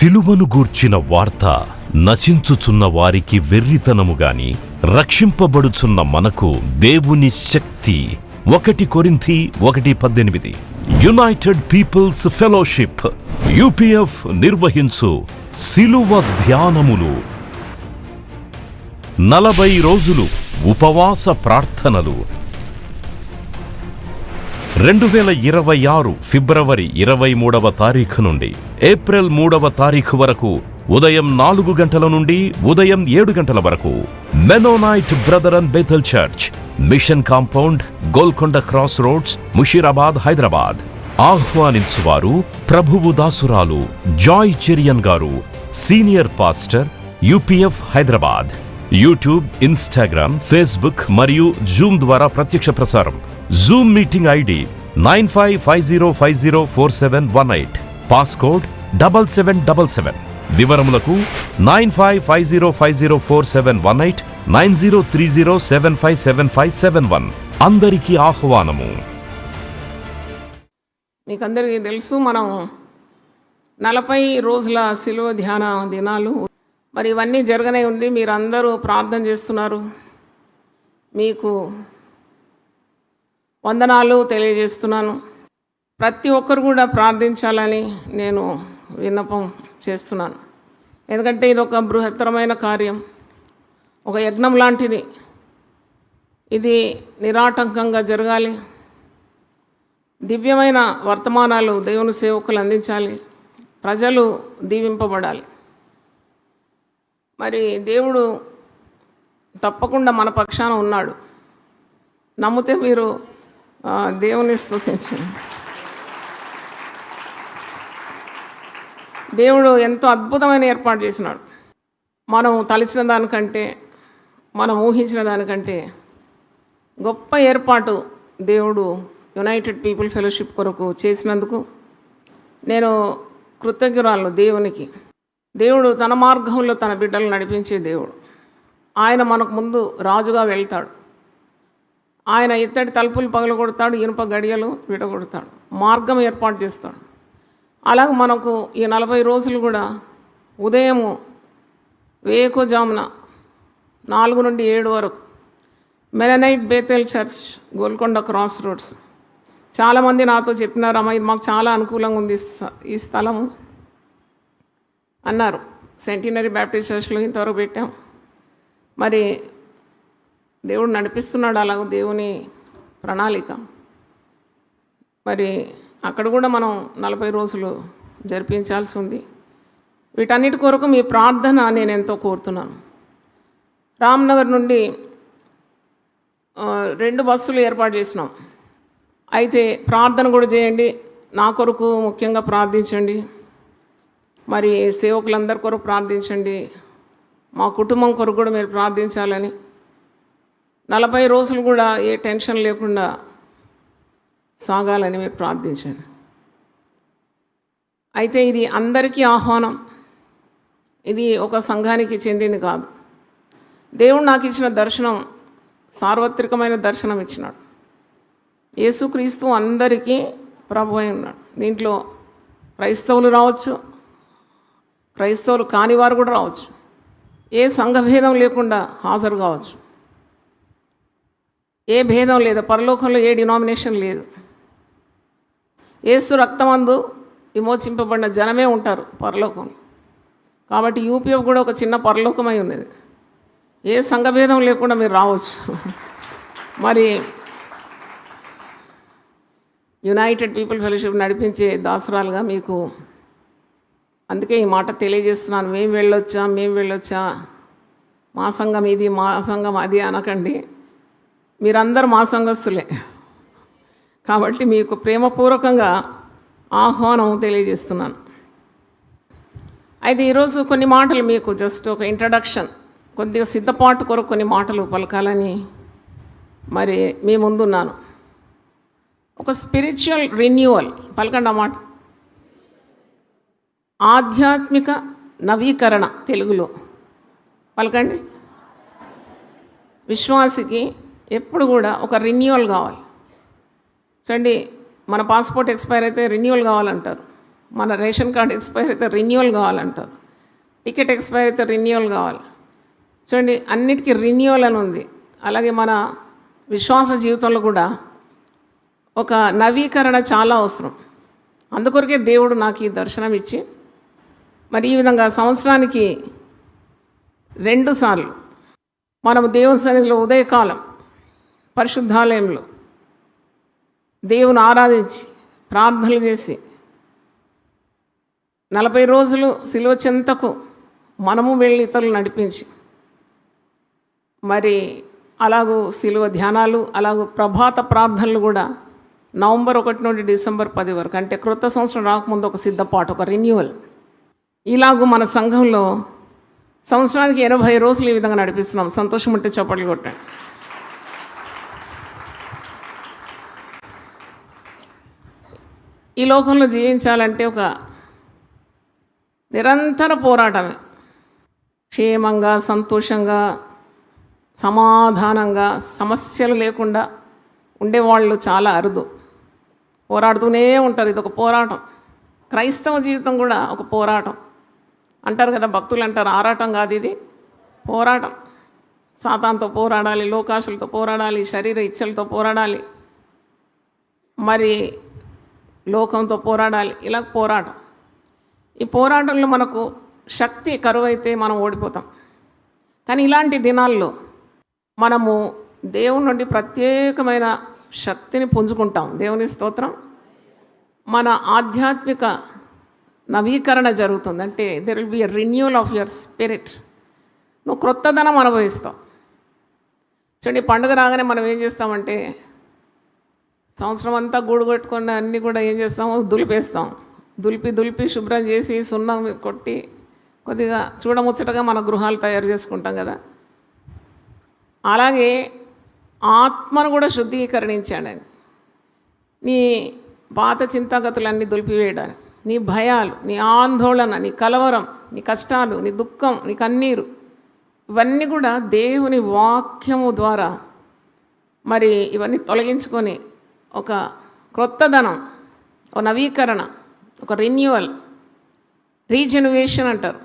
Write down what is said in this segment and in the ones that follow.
సిలువను గూర్చిన వార్త నశించుచున్న వారికి వెర్రితనము గాని రక్షింపబడుచున్న మనకు దేవుని శక్తి. 1 కొరింథీ 1:18. యునైటెడ్ పీపుల్స్ ఫెలోషిప్ UPF నిర్వహించు సిలువ ధ్యానములు. 40 రోజులు ఉపవాస ప్రార్థనలు. 2026 ఫిబ్రవరి 23వ తారీఖు నుండి ఏప్రిల్ 3వ తారీఖు వరకు ఉదయం 4 గంటల నుండి ఉదయం 7 గంటల వరకు Mennonite brother and Bethel church, mission compound, Golconda cross roads, Musheerabad, Hyderabad. ఆహ్వానించువారు ప్రభువు దాసురాలు జాయ్ చెరియన్ గారు, senior pastor, UPF Hyderabad. YouTube, Instagram, Facebook మరియు జూమ్ ద్వారా ప్రత్యక్ష ప్రసారం. Zoom meeting ID 9550504718, passcode 7777. వివరములకు 9550504718, 9030757571. అందరికీ ఆహ్వానము. మీకందరికీ తెలుసు, మనం 40 రోజుల సిలువ ధ్యాన దినాలు. మరి ఇవన్నీ జరగనే ఉంది. మీరందరూ ప్రార్థన చేస్తున్నారు. మీకు వందనాలు తెలియజేస్తున్నాను. ప్రతి ఒక్కరు కూడా ప్రార్థించాలని నేను విన్నపం చేస్తున్నాను. ఎందుకంటే ఇది ఒక బృహత్తరమైన కార్యం, ఒక యజ్ఞం లాంటిది. ఇది నిరాటంకంగా జరగాలి. దివ్యమైన వర్తమానాలు దేవుని సేవకులు అందించాలి. ప్రజలు దీవింపబడాలి. మరి దేవుడు తప్పకుండా మన పక్షాన ఉన్నాడు. నమ్మితే మీరు దేవుని స్తుతించండి. దేవుడు ఎంతో అద్భుతమైన ఏర్పాటు చేసినాడు. మనం తలిచిన దానికంటే, మనం ఊహించిన దానికంటే గొప్ప ఏర్పాటు దేవుడు యునైటెడ్ పీపుల్ ఫెలోషిప్ కొరకు చేసినందుకు నేను కృతజ్ఞురాలను దేవునికి. దేవుడు తన మార్గంలో తన బిడ్డలు నడిపించే దేవుడు. ఆయన మనకు ముందు రాజుగా వెళ్తాడు. ఆయన ఇత్తడి తలుపులు పగలగొడతాడు, ఇనుప గడియలు విడగొడతాడు, మార్గం ఏర్పాటు చేస్తాడు. అలాగే మనకు ఈ 40 రోజులు కూడా ఉదయము వేకువజామున 4 నుండి 7 వరకు Mennonite Bethel church, Golconda cross roads. చాలామంది నాతో చెప్పినారు, అమ్మ ఇది మాకు చాలా అనుకూలంగా ఉంది ఈ స్థలము అన్నారు. సెంటినరీ బ్యాప్టిస్ట్ చర్చ్లో ఇంతవరకు పెట్టాం. మరి దేవుడు నడిపిస్తున్నాడు, అలాగ దేవుని ప్రణాళిక. మరి అక్కడ కూడా మనం 40 రోజులు జరిపించాల్సి ఉంది. వీటన్నిటి కొరకు మీ ప్రార్థన నేను ఎంతో కోరుతున్నాను. రామ్నగర్ నుండి 2 బస్సులు ఏర్పాటు చేసినాం. అయితే ప్రార్థన కూడా చేయండి. నా కొరకు ముఖ్యంగా ప్రార్థించండి. మరి సేవకులందరి కొరకు ప్రార్థించండి. మా కుటుంబం కొరకు కూడా మీరు ప్రార్థించాలని. 40 రోజులు కూడా ఏ టెన్షన్ లేకుండా సాగాలని మీరు ప్రార్థించండి. అయితే ఇది అందరికీ ఆహ్వానం. ఇది ఒక సంఘానికి చెందింది కాదు. దేవుడు నాకు ఇచ్చిన దర్శనం సార్వత్రికమైన దర్శనం ఇచ్చినాడు. యేసుక్రీస్తు అందరికీ ప్రభు అయి ఉన్నాడు. దీంట్లో క్రైస్తవులు రావచ్చు, క్రైస్తవులు కాని వారు కూడా రావచ్చు. ఏ సంఘభేదం లేకుండా హాజరు కావచ్చు. ఏ భేదం లేదు. పరలోకంలో ఏ డినామినేషన్ లేదు. యేసు రక్తమందు విమోచింపబడిన జనమే ఉంటారు పరలోకం. కాబట్టి UPF కూడా ఒక చిన్న పరలోకమై ఉన్నది. ఏ సంఘభేదం లేకుండా మీరు రావచ్చు. మరి యునైటెడ్ పీపుల్ ఫెలోషిప్ నడిపించే దాసరాలుగా మీకు అందుకే ఈ మాట తెలియజేస్తున్నాను. మేము వెళ్ళొచ్చా, మా సంఘం ఇది, మా సంఘం అది అనకండి. మీరందరూ మా సంఘస్థులే. కాబట్టి మీకు ప్రేమపూర్వకంగా ఆహ్వానం తెలియజేస్తున్నాను. అయితే ఈరోజు కొన్ని మాటలు మీకు జస్ట్ ఒక ఇంట్రడక్షన్, కొద్దిగా సిద్ధపాటు కొరకు కొన్ని మాటలు పలకాలని మరి మీ ముందున్నాను. ఒక స్పిరిచువల్ రెన్యూవల్ పలకండి ఆ మాట. ఆధ్యాత్మిక నవీకరణ తెలుగులో పలకండి. విశ్వాసికి ఎప్పుడు కూడా ఒక రెన్యూవల్ కావాలి. చూడండి, మన పాస్పోర్ట్ ఎక్స్పైర్ అయితే రెన్యూవల్ కావాలంటారు. మన రేషన్ కార్డు ఎక్స్పైర్ అయితే రెన్యువల్ కావాలంటారు, టికెట్ ఎక్స్పైర్ అయితే రెన్యువల్ కావాలి. చూడండి, అన్నిటికీ రెన్యువల్ అని ఉంది. అలాగే మన విశ్వాస జీవితంలో కూడా ఒక నవీకరణ చాలా అవసరం. అందుకొరకే దేవుడు నాకు ఈ దర్శనం ఇచ్చి మరి ఈ విధంగా సంవత్సరానికి 2 సార్లు మనము దేవుని సన్నిధిలో ఉదయకాలం పరిశుద్ధాలయంలో దేవుని ఆరాధించి ప్రార్థనలు చేసి 40 రోజులు సిలువ చెంతకు మనము వెళ్ళి ఇతరులు నడిపించి మరి అలాగూ సిలువ ధ్యానాలు, అలాగూ ప్రభాత ప్రార్థనలు కూడా నవంబర్ 1 నుండి డిసెంబర్ 10 వరకు, అంటే క్రొత్త సంవత్సరం రాకముందు ఒక సిద్ధపాటు, ఒక రెన్యువల్. ఇలాగూ మన సంఘంలో సంవత్సరానికి 80 రోజులు ఈ విధంగా నడిపిస్తున్నాం. సంతోషం ఉంటే చప్పట్లు కొట్టండి. ఈ లోకంలో జీవించాలంటే ఒక నిరంతర పోరాటమే. క్షేమంగా, సంతోషంగా, సమాధానంగా, సమస్యలు లేకుండా ఉండేవాళ్ళు చాలా అరుదు. పోరాడుతూనే ఉంటారు. ఇది ఒక పోరాటం. క్రైస్తవ జీవితం కూడా ఒక పోరాటం అంటారు కదా, భక్తులు అంటారు, ఆరాటం కాదు ఇది, పోరాటం. సాతానుతో పోరాడాలి, లోకాశలతో పోరాడాలి, శరీర ఇచ్చలతో పోరాడాలి, మరి లోకంతో పోరాడాలి. ఇలా పోరాటం. ఈ పోరాటంలో మనకు శక్తి కరువైతే మనం ఓడిపోతాం. కానీ ఇలాంటి దినాల్లో మనము దేవుని నుండి ప్రత్యేకమైన శక్తిని పుంజుకుంటాం. దేవుని స్తోత్రం. మన ఆధ్యాత్మిక నవీకరణ జరుగుతుంది. అంటే there will be a renewal of your spirit. నువ్వు క్రొత్తదనం అనుభవిస్తావు. చూడండి, పండుగ రాగానే మనం ఏం చేస్తామంటే సంవత్సరం అంతా గూడు కొట్టుకుని అన్నీ కూడా ఏం చేస్తాము, దులిపేస్తాం. దులిపి శుభ్రం చేసి సున్నం కొట్టి కొద్దిగా చూడముచ్చటగా మన గృహాలు తయారు చేసుకుంటాం కదా. అలాగే ఆత్మను కూడా శుద్ధీకరణించాడని, నీ పాత చింతాగతులన్నీ దులిపివేయడానికి, నీ భయాలు, నీ ఆందోళన, నీ కలవరం, నీ కష్టాలు, నీ దుఃఖం, నీ కన్నీరు, ఇవన్నీ కూడా దేవుని వాక్యము ద్వారా మరి ఇవన్నీ తొలగించుకొని ఒక క్రొత్తదనం, ఒక నవీకరణ, ఒక రెన్యువల్, రీజెనరేషన్ అంటారు.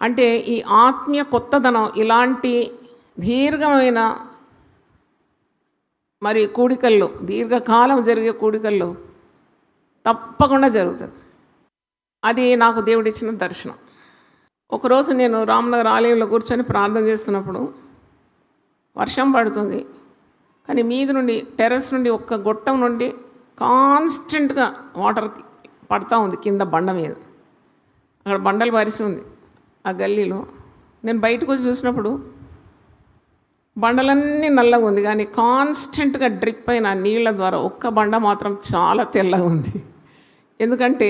అంటే ఈ ఆత్మీయ కొత్తదనం ఇలాంటి దీర్ఘమైన మరి కూడికల్లో, దీర్ఘకాలం జరిగే కూడికల్లో తప్పకుండా జరుగుతుంది. అది నాకు దేవుడిచ్చిన దర్శనం. ఒకరోజు నేను రామ్నగర్ ఆలయంలో కూర్చొని ప్రార్థన చేస్తున్నప్పుడు వర్షం పడుతుంది. కానీ మీది నుండి, టెర్రస్ నుండి, ఒక్క గొట్టం నుండి కాన్స్టెంట్గా వాటర్ పడతా ఉంది కింద బండ మీద. అక్కడ బండలు పరిసి ఉంది ఆ గల్లీలో. నేను బయటకు వచ్చి చూసినప్పుడు బండలన్నీ నల్లగా ఉంది, కానీ కాన్స్టెంట్గా డ్రిప్ అయిన నీళ్ళ ద్వారా ఒక్క బండ మాత్రం చాలా తెల్లగా ఉంది. ఎందుకంటే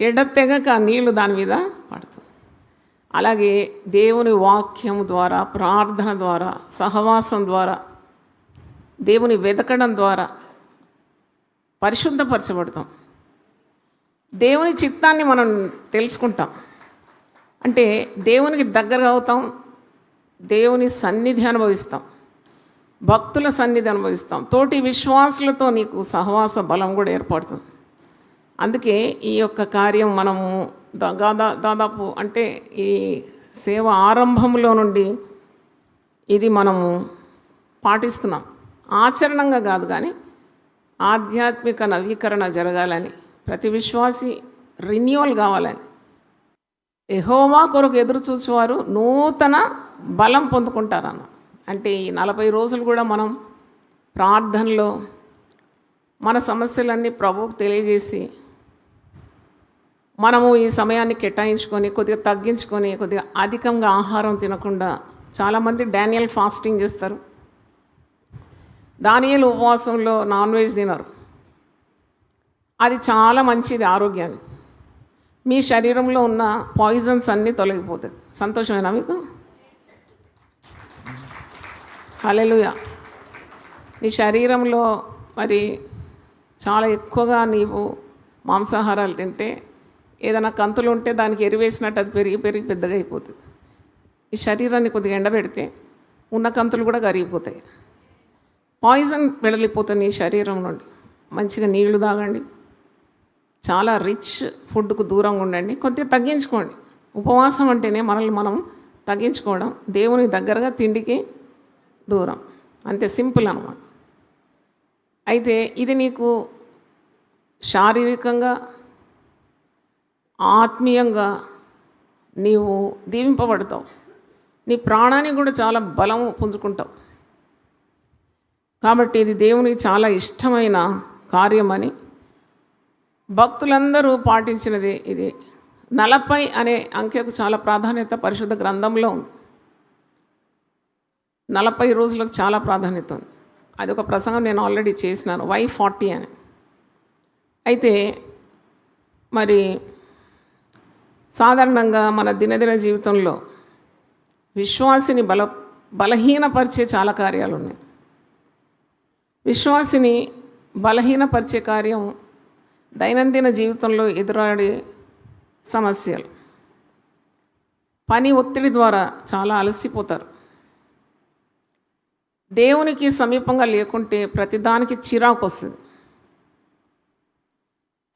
ఎడతెగక ఆ నీళ్లు దాని మీద పడుతుంది. అలాగే దేవుని వాక్యం ద్వారా, ప్రార్థన ద్వారా, సహవాసం ద్వారా, దేవుని వెతకడం ద్వారా పరిశుద్ధపరచబడతాం. దేవుని చిత్తాన్ని మనం తెలుసుకుంటాం. అంటే దేవునికి దగ్గరగా అవుతాం, దేవుని సన్నిధి అనుభవిస్తాం, భక్తుల సన్నిధి అనుభవిస్తాం, తోటి విశ్వాసులతో నీకు సహవాస బలం కూడా ఏర్పడుతుంది. అందుకే ఈ యొక్క కార్యం మనము దాదాపు అంటే ఈ సేవ ఆరంభంలో నుండి ఇది మనము పాటిస్తున్నాం. ఆచరణంగా కాదు, కానీ ఆధ్యాత్మిక నవీకరణ జరగాలని, ప్రతి విశ్వాసి రెన్యువల్ కావాలని, యెహోవా కొరకు ఎదురు చూసేవారు నూతన బలం పొందుకుంటారన్న. అంటే ఈ 40 రోజులు కూడా మనం ప్రార్థనలో మన సమస్యలన్నీ ప్రభువుకు తెలియజేసి మనము ఈ సమయాన్ని కేటాయించుకొని కొద్దిగా తగ్గించుకొని కొద్దిగా అధికంగా ఆహారం తినకుండా, చాలామంది డానియల్ ఫాస్టింగ్ చేస్తారు, దానియేలు ఉపవాసంలో నాన్ వెజ్ తినరు. అది చాలా మంచిది ఆరోగ్యానికి. మీ శరీరంలో ఉన్న పాయిజన్స్ అన్నీ తొలగిపోతుంది. సంతోషమేనా మీకు? హల్లెలూయా. నీ శరీరంలో మరి చాలా ఎక్కువగా నీవు మాంసాహారాలు తింటే ఏదైనా కంతులు ఉంటే దానికి ఎరివేసినట్టు అది పెరిగి పెద్దగా అయిపోతుంది. ఈ శరీరాన్ని కొద్దిగా ఎండబెడితే ఉన్న కంతులు కూడా కరిగిపోతాయి. పాయిజన్ వెడలిపోతుంది ఈ శరీరం నుండి. మంచిగా నీళ్లు తాగండి, చాలా రిచ్ ఫుడ్కు దూరంగా ఉండండి, కొద్దిగా తగ్గించుకోండి. ఉపవాసం అంటేనే మనల్ని మనం తగ్గించుకోవడం, దేవుని దగ్గరగా తిండికి దూరం, అంతే, సింపుల్ అన్నమాట. అయితే ఇది నీకు శారీరకంగా ఆత్మీయంగా నీవు దీవింపబడతావు, నీ ప్రాణానికి కూడా చాలా బలం పుంజుకుంటావు. కాబట్టి ఇది దేవునికి చాలా ఇష్టమైన కార్యమని భక్తులందరూ పాటించినది ఇది. 40 అనే అంకెకు చాలా ప్రాధాన్యత పరిశుద్ధ గ్రంథంలో ఉంది. 40 రోజులకు చాలా ప్రాధాన్యత ఉంది. అది ఒక ప్రసంగం నేను ఆల్రెడీ చేసినాను, వై 40 అని. అయితే మరి సాధారణంగా మన దినదిన జీవితంలో విశ్వాసిని బలహీనపరిచే చాలా కార్యాలు ఉన్నాయి. విశ్వాసిని బలహీనపరిచే కార్యం దైనందిన జీవితంలో ఎదురాడే సమస్యలు. పని ఒత్తిడి ద్వారా చాలా అలసిపోతారు. దేవునికి సమీపంగా లేకుంటే ప్రతిదానికి చిరాకు వస్తుంది,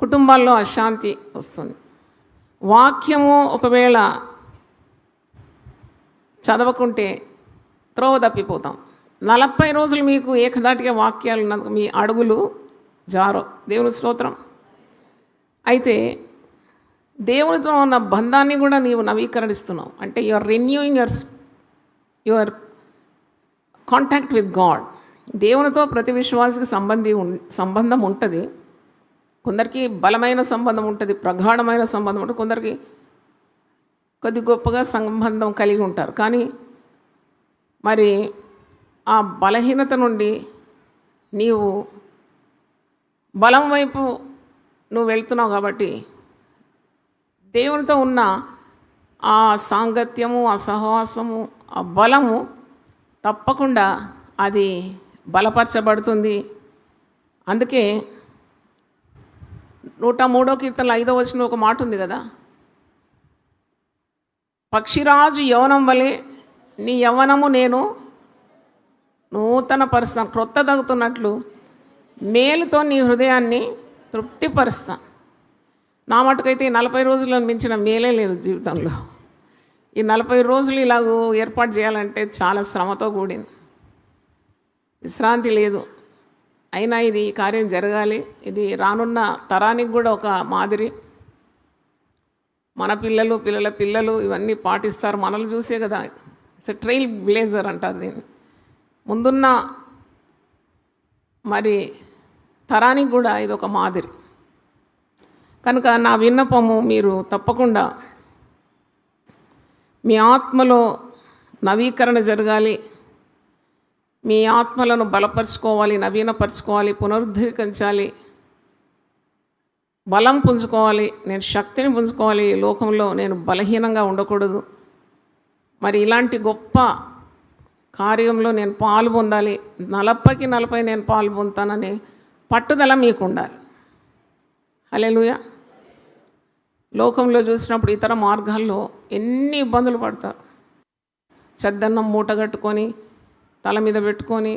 కుటుంబాల్లో అశాంతి వస్తుంది. వాక్యము ఒకవేళ చదవకుంటే త్రోవ తప్పిపోతాం. 40 రోజులు మీకు ఏకదాటిగా వాక్యాలు ఉన్నందుకు మీ అడుగులు జారో, దేవుని స్తోత్రం. అయితే దేవునితో ఉన్న బంధాన్ని కూడా నీవు నవీకరణిస్తున్నావు. అంటే you are renewing your contact with God. దేవునితో ప్రతి విశ్వాసికి సంబంధం ఉంటుంది. కొందరికి బలమైన సంబంధం ఉంటుంది, ప్రగాఢమైన సంబంధం ఉంటుంది, కొందరికి కొద్ది గొప్పగా సంబంధం కలిగి ఉంటారు. కానీ మరి ఆ బలహీనత నుండి నీవు బలం వైపు నువ్వు వెళ్తున్నావు. కాబట్టి దేవునితో ఉన్న ఆ సాంగత్యము, ఆ సహవాసము, ఆ బలము తప్పకుండా అది బలపరచబడుతుంది. అందుకే 103వ కీర్తనలో 5వ వచనంలో ఒక మాట ఉంది కదా, పక్షిరాజు యవనం వలె నీ యవ్వనము నేను నూతన పరుస్తాను, క్రొత్త తగ్గుతున్నట్లు మేలుతో నీ హృదయాన్ని తృప్తిపరుస్తాను. నా మటుకైతే ఈ 40 రోజులను మించిన మేలే లేదు జీవితంలో. ఈ 40 రోజులు ఇలాగూ ఏర్పాటు చేయాలంటే చాలా శ్రమతో కూడింది, విశ్రాంతి లేదు. అయినా ఇది కార్యం జరగాలి. ఇది రానున్న తరానికి కూడా ఒక మాదిరి. మన పిల్లలు, పిల్లల పిల్లలు ఇవన్నీ పాటిస్తారు, మనల్ని చూసే కదా. ఇట్స్ ట్రైల్ బ్లేజర్ అంటారు దీన్ని. ముందున్న మరి తరానికి కూడా ఇది ఒక మాదిరి. కనుక నా విన్నపము, మీరు తప్పకుండా మీ ఆత్మలో నవీకరణ జరగాలి, మీ ఆత్మలను బలపరుచుకోవాలి, నవీనపరచుకోవాలి, పునరుద్ధరించాలి, బలం పుంజుకోవాలి. నేను శక్తిని పుంజుకోవాలి. ఈ లోకంలో నేను బలహీనంగా ఉండకూడదు. మరి ఇలాంటి గొప్ప కార్యంలో నేను పాలు పొందాలి, 40కి 40 నేను పాలు పొందుతానని పట్టుదల మీకు ఉండాలి. హల్లెలూయా. లోకంలో చూసినప్పుడు ఇతర మార్గాల్లో ఎన్ని ఇబ్బందులు పడతారు. చెద్దన్నం మూటగట్టుకొని తల మీద పెట్టుకొని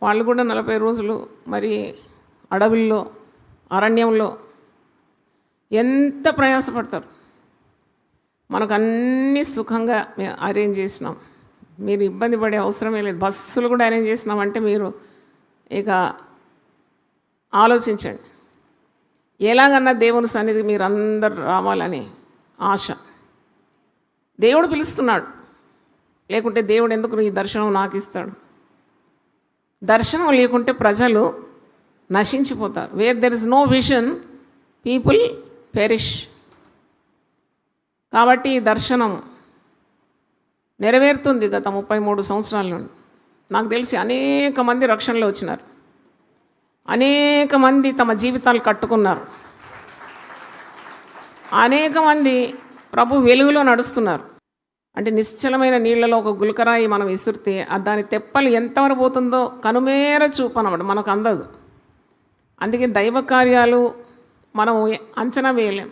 వాళ్ళు కూడా 40 రోజులు మరి అడవుల్లో, అరణ్యంలో ఎంత ప్రయాసపడతారు. మనకు అన్నీ సుఖంగా అరేంజ్ చేసినాం, మీరు ఇబ్బంది పడే అవసరమే లేదు. బస్సులు కూడా అరేంజ్ చేసినామంటే మీరు ఇక ఆలోచించండి. ఎలాగన్నా దేవుని సన్నిధి మీరు అందరు రావాలని ఆశ. దేవుడు పిలుస్తున్నాడు, లేకుంటే దేవుడు ఎందుకు ఈ దర్శనం నాకు ఇస్తాడు? దర్శనం లేకుంటే ప్రజలు నశించిపోతారు. Where there is no vision people perish. కాబట్టి ఈ దర్శనం నెరవేరుతుంది. గత 33 సంవత్సరాల నుండి నాకు తెలిసి అనేక మంది రక్షణలో వచ్చినారు, అనేక మంది తమ జీవితాలు కట్టుకున్నారు, అనేక మంది ప్రభు వెలుగులో నడుస్తున్నారు. అంటే నిశ్చలమైన నీళ్లలో ఒక గులకరాయి మనం విసిరితే దాని తెప్పలు ఎంతవరకు పోతుందో కనుమేర చూపు అన్నమాట, మనకు అందదు. అందుకే దైవ కార్యాలు మనం అంచనా వేయలేం.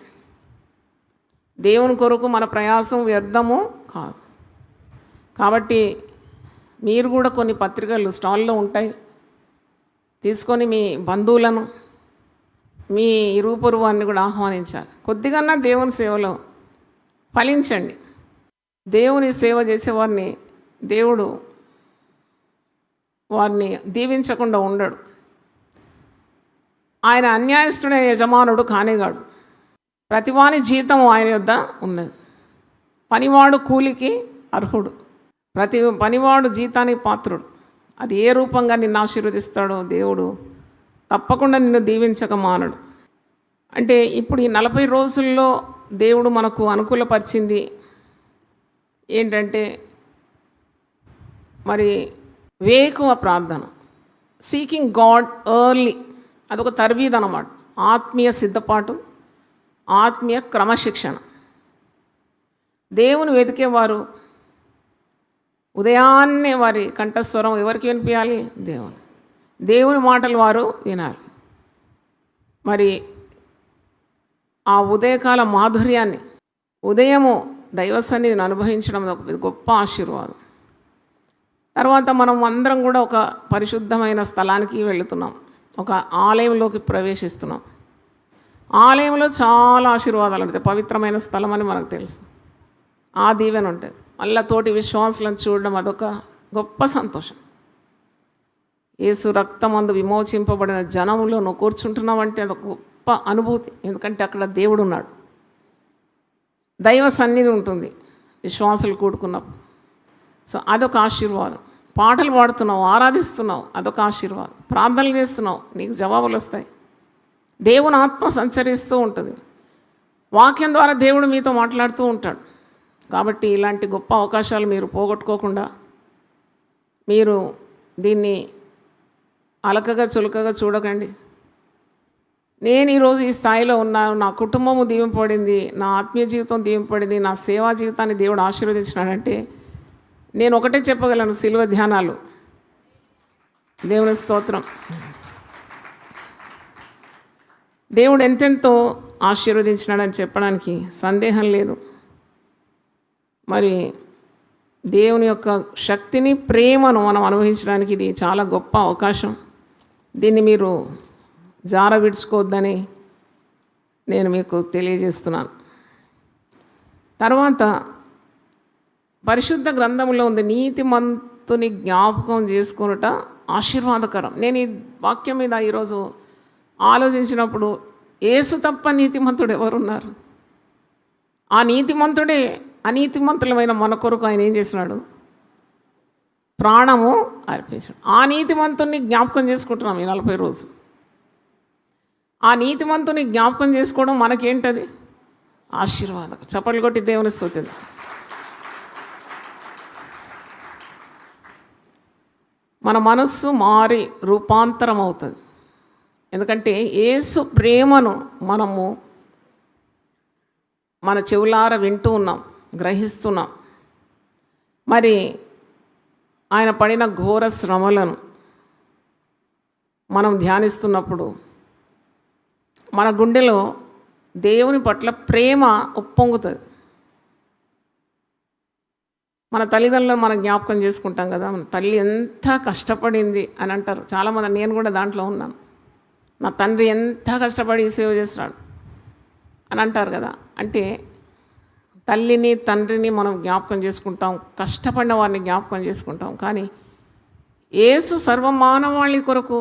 దేవుని కొరకు మన ప్రయాసం వ్యర్థము కాదు. కాబట్టి మీరు కూడా కొన్ని పత్రికలు స్టాల్లో ఉంటాయి, తీసుకొని మీ బంధువులను, మీ ఇరుగు వారిని కూడా ఆహ్వానించాలి. కొద్దిగా దేవుని సేవలో ఫలించండి. దేవుని సేవ చేసేవారిని దేవుడు వారిని దీవించకుండా ఉండడు. ఆయన అన్యాయస్తుడైన యజమానుడు కానేగాడు. ప్రతివాని జీతం ఆయన యొద్ద ఉన్నది. పనివాడు కూలికి అర్హుడు, ప్రతి పనివాడు జీతానికి పాత్రుడు. అది ఏ రూపంగా నిన్ను ఆశీర్వదిస్తాడో దేవుడు తప్పకుండా నిన్ను దీవించక మానడు. అంటే ఇప్పుడు ఈ 40 రోజుల్లో దేవుడు మనకు అనుకూలపరిచింది ఏంటంటే, మరి వేకువ ప్రార్థన, సీకింగ్ గాడ్ ఎర్లీ, అదొక తర్బీదు అన్నమాట. ఆత్మీయ సిద్ధపాటు, ఆత్మీయ క్రమశిక్షణ. దేవుని వెతికేవారు ఉదయాన్నే వారి కంఠస్వరం ఎవరికి వినిపించాలి? దేవుని మాటలు వారు వినాలి. మరి ఆ ఉదయకాల మాధుర్యాన్ని, ఉదయము దైవ సన్నిధిని అనుభవించడం ఒక గొప్ప ఆశీర్వాదం. తర్వాత మనం అందరం కూడా ఒక పరిశుద్ధమైన స్థలానికి వెళుతున్నాం, ఒక ఆలయంలోకి ప్రవేశిస్తున్నాం. ఆలయంలో చాలా ఆశీర్వాదాలు ఉంటాయి. పవిత్రమైన స్థలం అని మనకు తెలుసు. ఆ దీవెన ఉంటుంది. మళ్ళీ తోటి విశ్వాసులను చూడడం అదొక గొప్ప సంతోషం. యేసు రక్తమందు విమోచింపబడిన జనములో నువ్వు కూర్చుంటున్నావంటే అదొక గొప్ప అనుభూతి. ఎందుకంటే అక్కడ దేవుడు ఉన్నాడు, దైవ సన్నిధి ఉంటుంది విశ్వాసులు కూడుకున్నప్పుడు. సో అదొక ఆశీర్వాదం. పాటలు పాడుతున్నావు, ఆరాధిస్తున్నావు, అదొక ఆశీర్వాదం. ప్రార్థనలు చేస్తున్నావు, నీకు జవాబులు వస్తాయి. దేవుని ఆత్మ సంచరిస్తూ ఉంటుంది. వాక్యం ద్వారా దేవుడు మీతో మాట్లాడుతూ ఉంటాడు. కాబట్టి ఇలాంటి గొప్ప అవకాశాలు మీరు పోగొట్టుకోకుండా మీరు దీన్ని అలకగా చులకగా చూడకండి. నేను ఈరోజు ఈ స్థాయిలో ఉన్నాను, నా కుటుంబము దీవింపబడింది, నా ఆత్మీయ జీవితం దీవింపబడింది, నా సేవా జీవితాన్ని దేవుడు ఆశీర్వదించినాడంటే నేను ఒకటే చెప్పగలను, సిలువ ధ్యానాలు. దేవుని స్తోత్రం. దేవుడు ఎంతెంతో ఆశీర్వదించినాడని చెప్పడానికి సందేహం లేదు. మరి దేవుని యొక్క శక్తిని, ప్రేమను మనం అనుభవించడానికి ఇది చాలా గొప్ప అవకాశం. దీన్ని మీరు జార విడుచుకోవద్దని నేను మీకు తెలియజేస్తున్నాను. తర్వాత పరిశుద్ధ గ్రంథంలో ఉంది, నీతిమంతుని జ్ఞాపకం చేసుకొనుట ఆశీర్వాదకరం. నేను ఈ వాక్యం మీద ఈరోజు ఆలోచించినప్పుడు, యేసు తప్ప నీతిమంతుడు ఎవరున్నారు? ఆ నీతిమంతుడే అనీతిమంతులమైన మన కొరకు ఆయన ఏం చేసినాడు? ప్రాణము అర్పించాడు. ఆ నీతిమంతుని జ్ఞాపకం చేసుకుంటున్నాం ఈ 40 రోజులు. ఆ నీతిమంతుని జ్ఞాపకం చేసుకోవడం మనకేంటది? ఆశీర్వాదం. చప్పట్లు కొట్టి దేవుని స్తుతిద్దాం. మన మనస్సు మారి రూపాంతరం అవుతుంది. ఎందుకంటే యేసు ప్రేమను మనము మన చెవులార వింటూ ఉన్నాం, గ్రహిస్తున్నాం. మరి ఆయన పడిన ఘోర శ్రమలను మనం ధ్యానిస్తున్నప్పుడు మన గుండెలో దేవుని పట్ల ప్రేమ ఉప్పొంగుతుంది. మన తల్లిదండ్రులను మనం జ్ఞాపకం చేసుకుంటాం కదా, మన తల్లి ఎంత కష్టపడింది అని అంటారు చాలామంది. నేను కూడా దాంట్లో ఉన్నాను. నా తండ్రి ఎంత కష్టపడి సేవ చేస్తున్నాడు అని అంటారు కదా. అంటే తల్లిని, తండ్రిని మనం జ్ఞాపకం చేసుకుంటాం, కష్టపడిన వారిని జ్ఞాపకం చేసుకుంటాం. కానీ యేసు సర్వమానవాళి కొరకు,